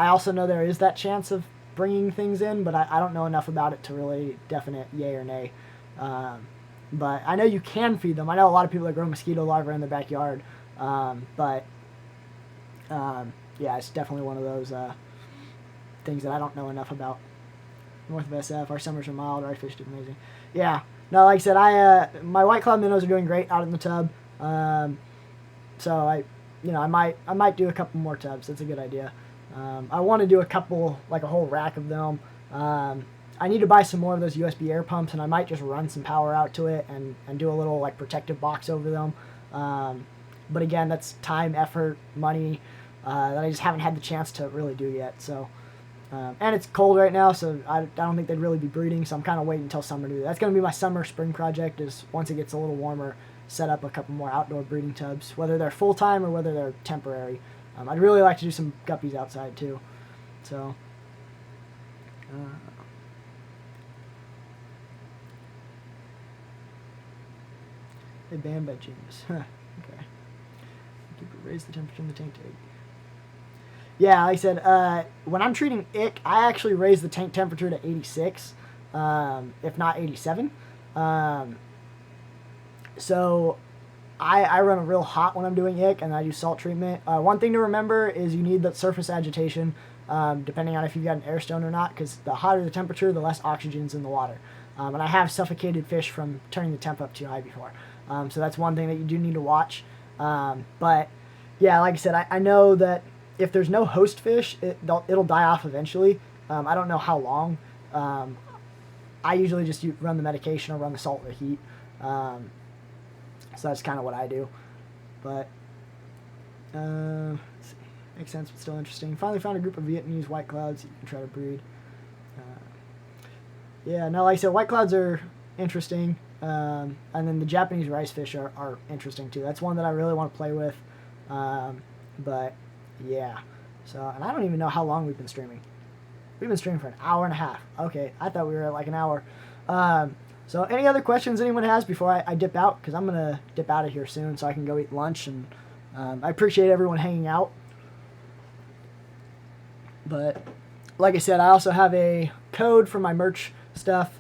also know there is that chance of bringing things in, but I don't know enough about it to really definite yay or nay. But I know you can feed them. I know a lot of people that grow mosquito larvae in their backyard. Yeah, it's definitely one of those things that I don't know enough about. North of SF, our summers are mild. Our fish do amazing. Yeah, no, like I said, my white cloud minnows are doing great out in the tub. So I might do a couple more tubs. That's a good idea. I want to do a couple, like a whole rack of them. I need to buy some more of those USB air pumps, and I might just run some power out to it and do a little like protective box over them. But again, that's time, effort, money that I just haven't had the chance to really do yet. So, and it's cold right now, so I don't think they'd really be breeding. So I'm kind of waiting until summer to do that. That's going to be my summer spring project. Is once it gets a little warmer, set up a couple more outdoor breeding tubs, whether they're full time or whether they're temporary. I'd really like to do some guppies outside too. So. They banned by Genius. Huh. Okay. Raise the temperature in the tank to 80. Yeah, like I said, when I'm treating ick, I actually raise the tank temperature to 86, if not 87. So I run it real hot when I'm doing ick, and I do salt treatment. One thing to remember is you need that surface agitation, depending on if you've got an air stone or not, because the hotter the temperature, the less oxygen's in the water. And I have suffocated fish from turning the temp up too high before. So that's one thing that you do need to watch. But yeah, like I said, I know that if there's no host fish, it'll die off eventually. I don't know how long. I usually just run the medication or run the salt with heat. So that's kind of what I do. But let's see. Makes sense, but still interesting. Finally found a group of Vietnamese white clouds that you can try to breed. Yeah, no, like I said, white clouds are interesting. And then the Japanese rice fish are interesting too. That's one that I really want to play with. But yeah, so, and I don't even know how long we've been streaming. We've been streaming for an hour and a half. Okay, I thought we were at like an hour. So any other questions anyone has before I dip out? Because I'm going to dip out of here soon so I can go eat lunch. And I appreciate everyone hanging out. But like I said, I also have a code for my merch stuff.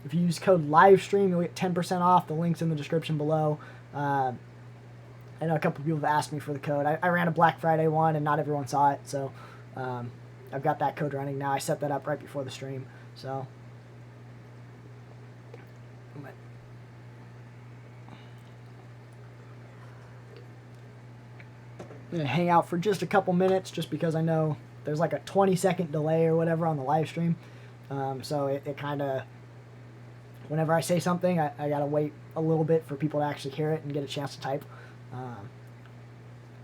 If you use code LIVESTREAM, you'll get 10% off. The link's in the description below. I know a couple people have asked me for the code. I ran a Black Friday one, and not everyone saw it, so I've got that code running now. I set that up right before the stream, so. I'm going to hang out for just a couple minutes just because I know there's like a 20-second delay or whatever on the live stream. So it kind of, whenever I say something, I got to wait a little bit for people to actually hear it and get a chance to type.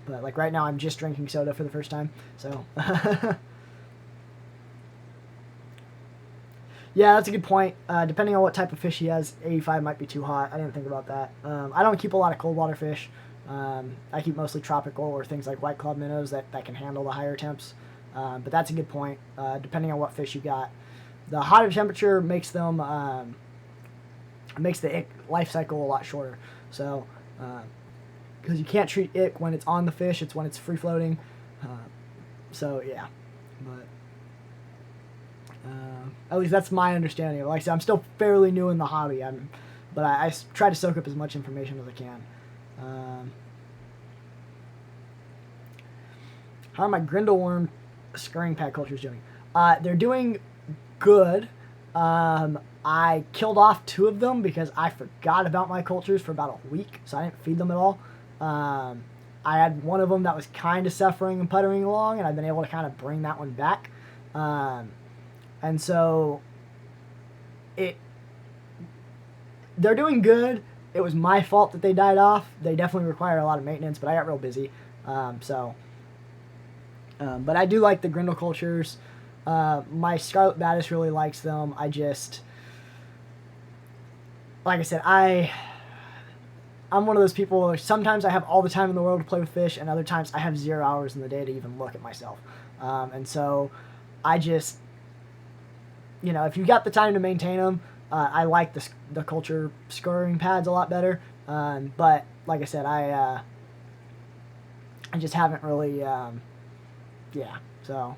But like right now I'm just drinking soda for the first time, so. Yeah, that's a good point. Depending on what type of fish he has, 85 might be too hot. I didn't think about that. I don't keep a lot of cold water fish. I keep mostly tropical or things like white club minnows that can handle the higher temps. But that's a good point, depending on what fish you got. The hotter temperature makes them makes the ick life cycle a lot shorter. So, because you can't treat ick when it's on the fish, it's when it's free floating. So yeah, but at least that's my understanding. Like I said, I'm still fairly new in the hobby. But I try to soak up as much information as I can. How are my grindleworm scurrying pad cultures doing? They're doing good. I killed off 2 of them because I forgot about my cultures for about a week, so I didn't feed them at all. I had one of them that was kind of suffering and puttering along, and I've been able to kind of bring that one back. And so they're doing good. It was my fault that they died off. They definitely require a lot of maintenance, but I got real busy. But I do like the grindle cultures. My Scarlet Batis really likes them. Like I said, I'm one of those people where sometimes I have all the time in the world to play with fish, and other times I have 0 hours in the day to even look at myself. And so I just, if you got the time to maintain them, I like the culture scouring pads a lot better. But like I said, I just haven't really, so.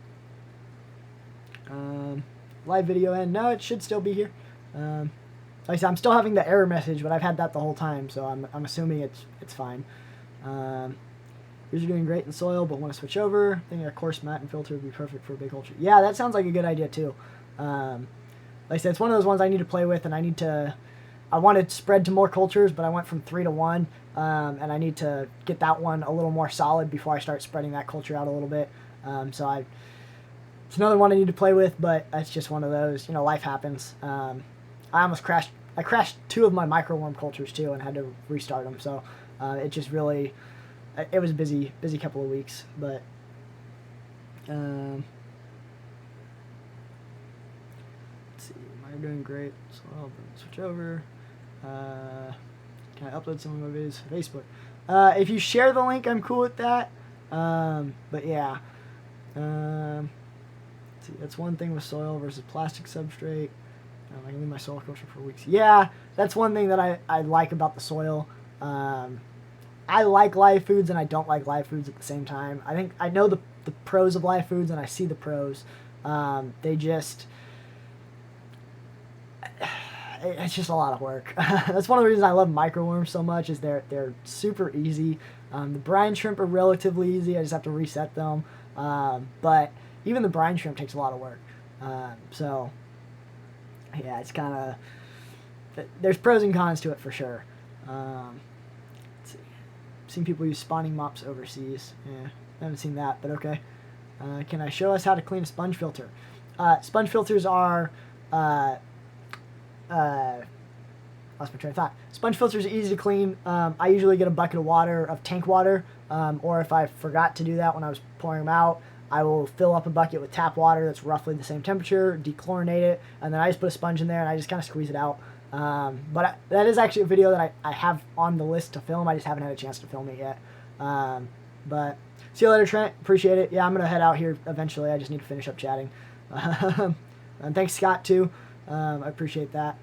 Live video end. No, it should still be here. Like I said, I'm still having the error message, but I've had that the whole time, so I'm assuming it's fine. Yours are doing great in soil, but want to switch over. I think a coarse mat and filter would be perfect for a big culture. Yeah, that sounds like a good idea too. Like I said, it's one of those ones I need to play with, and I wanted to spread to more cultures, but I went from 3 to 1, and I need to get that one a little more solid before I start spreading that culture out a little bit. So it's another one I need to play with, but it's just one of those, you know, life happens. I crashed 2 of my microworm cultures too and had to restart them. So it just really, it was a busy couple of weeks. But let's see, am I doing great? So I'll switch over. Can I upload some of my videos to Facebook? If you share the link, I'm cool with that. But yeah. Let's see, that's one thing with soil versus plastic substrate. I can leave my soil culture for weeks. Yeah, that's one thing that I like about the soil. I like live foods and I don't like live foods at the same time. I think I know the pros of live foods and I see the pros. They just... It's just a lot of work. That's one of the reasons I love microworms so much, is they're super easy. The brine shrimp are relatively easy. I just have to reset them. But even the brine shrimp takes a lot of work. So yeah, it's kind of, there's pros and cons to it for sure. Let's see. I've seen people use spawning mops overseas. Yeah, I haven't seen that, but okay. Can I show us how to clean a sponge filter? Sponge filters are lost my train of thought. Sponge filters are easy to clean. I usually get a bucket of water, of tank water, or if I forgot to do that when I was pouring them out, I will fill up a bucket with tap water that's roughly the same temperature, dechlorinate it, and then I just put a sponge in there and I just kind of squeeze it out. That is actually a video that I have on the list to film. I just haven't had a chance to film it yet. But see you later, Trent. Appreciate it. Yeah, I'm going to head out here eventually. I just need to finish up chatting. And thanks, Scott, too. I appreciate that.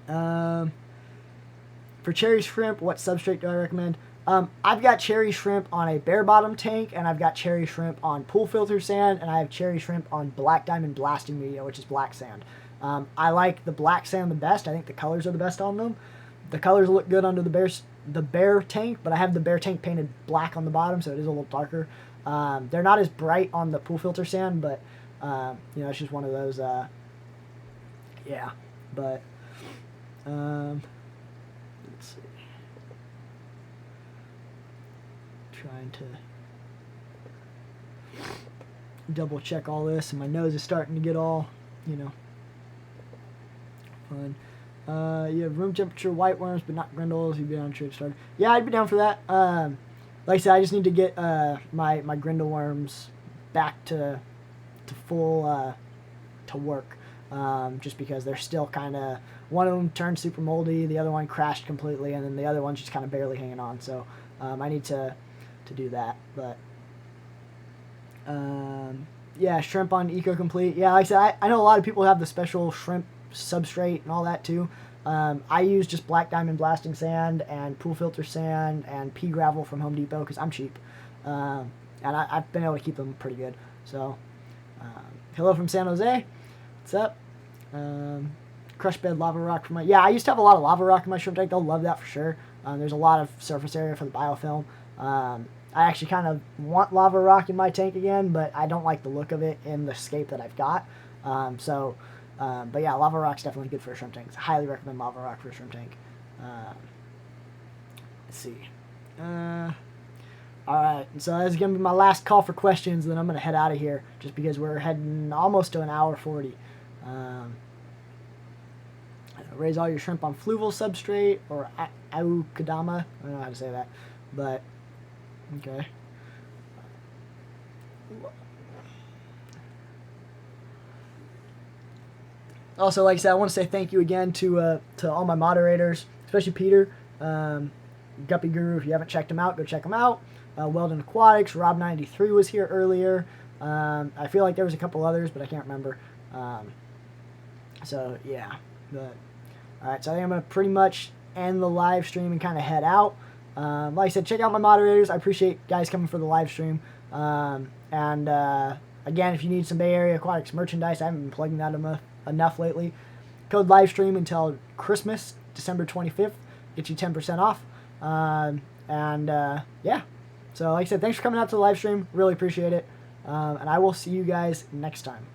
For cherry shrimp, what substrate do I recommend? I've got cherry shrimp on a bare bottom tank, and I've got cherry shrimp on pool filter sand, and I have cherry shrimp on black diamond blasting media, which is black sand. I like the black sand the best. I think the colors are the best on them. The colors look good under the bare tank, but I have the bare tank painted black on the bottom, so it is a little darker. They're not as bright on the pool filter sand, but you know, it's just one of those. Yeah, but let's see. Trying to double check all this, and my nose is starting to get all, you know, fun. You have room temperature white worms, but not grindles. You'd be down to start. Yeah, I'd be down for that. Like I said, I just need to get my grindle worms back to full to work. Just because they're still kind of, one of them turned super moldy, the other one crashed completely, and then the other one's just kind of barely hanging on. So I need to do that. But yeah, shrimp on EcoComplete. Yeah, like I said, I know a lot of people have the special shrimp substrate and all that too. I use just black diamond blasting sand and pool filter sand and pea gravel from Home Depot because I'm cheap, and I've been able to keep them pretty good. So hello from San Jose. What's up? Crush bed lava rock for my... Yeah, I used to have a lot of lava rock in my shrimp tank. They'll love that for sure. There's a lot of surface area for the biofilm. I actually kind of want lava rock in my tank again, but I don't like the look of it in the scape that I've got. But yeah, lava rock's definitely good for a shrimp tank. I highly recommend lava rock for a shrimp tank. Let's see. Alright, so that's going to be my last call for questions, then I'm going to head out of here, just because we're heading almost to an hour 40. Raise all your shrimp on fluval substrate, or aukadama. I don't know how to say that, but okay. Also, like I said, I want to say thank you again to all my moderators, especially Peter, Guppy Guru. If you haven't checked him out, go check him out. Weldon Aquatics, Rob93 was here earlier. I feel like there was a couple others, but I can't remember. So yeah, but alright, so I think I'm going to pretty much end the live stream and kind of head out. Like I said, check out my moderators. I appreciate guys coming for the live stream. Again, if you need some Bay Area Aquatics merchandise, I haven't been plugging that enough lately. Code livestream until Christmas, December 25th. Get you 10% off. Yeah. So like I said, thanks for coming out to the live stream. Really appreciate it. And I will see you guys next time.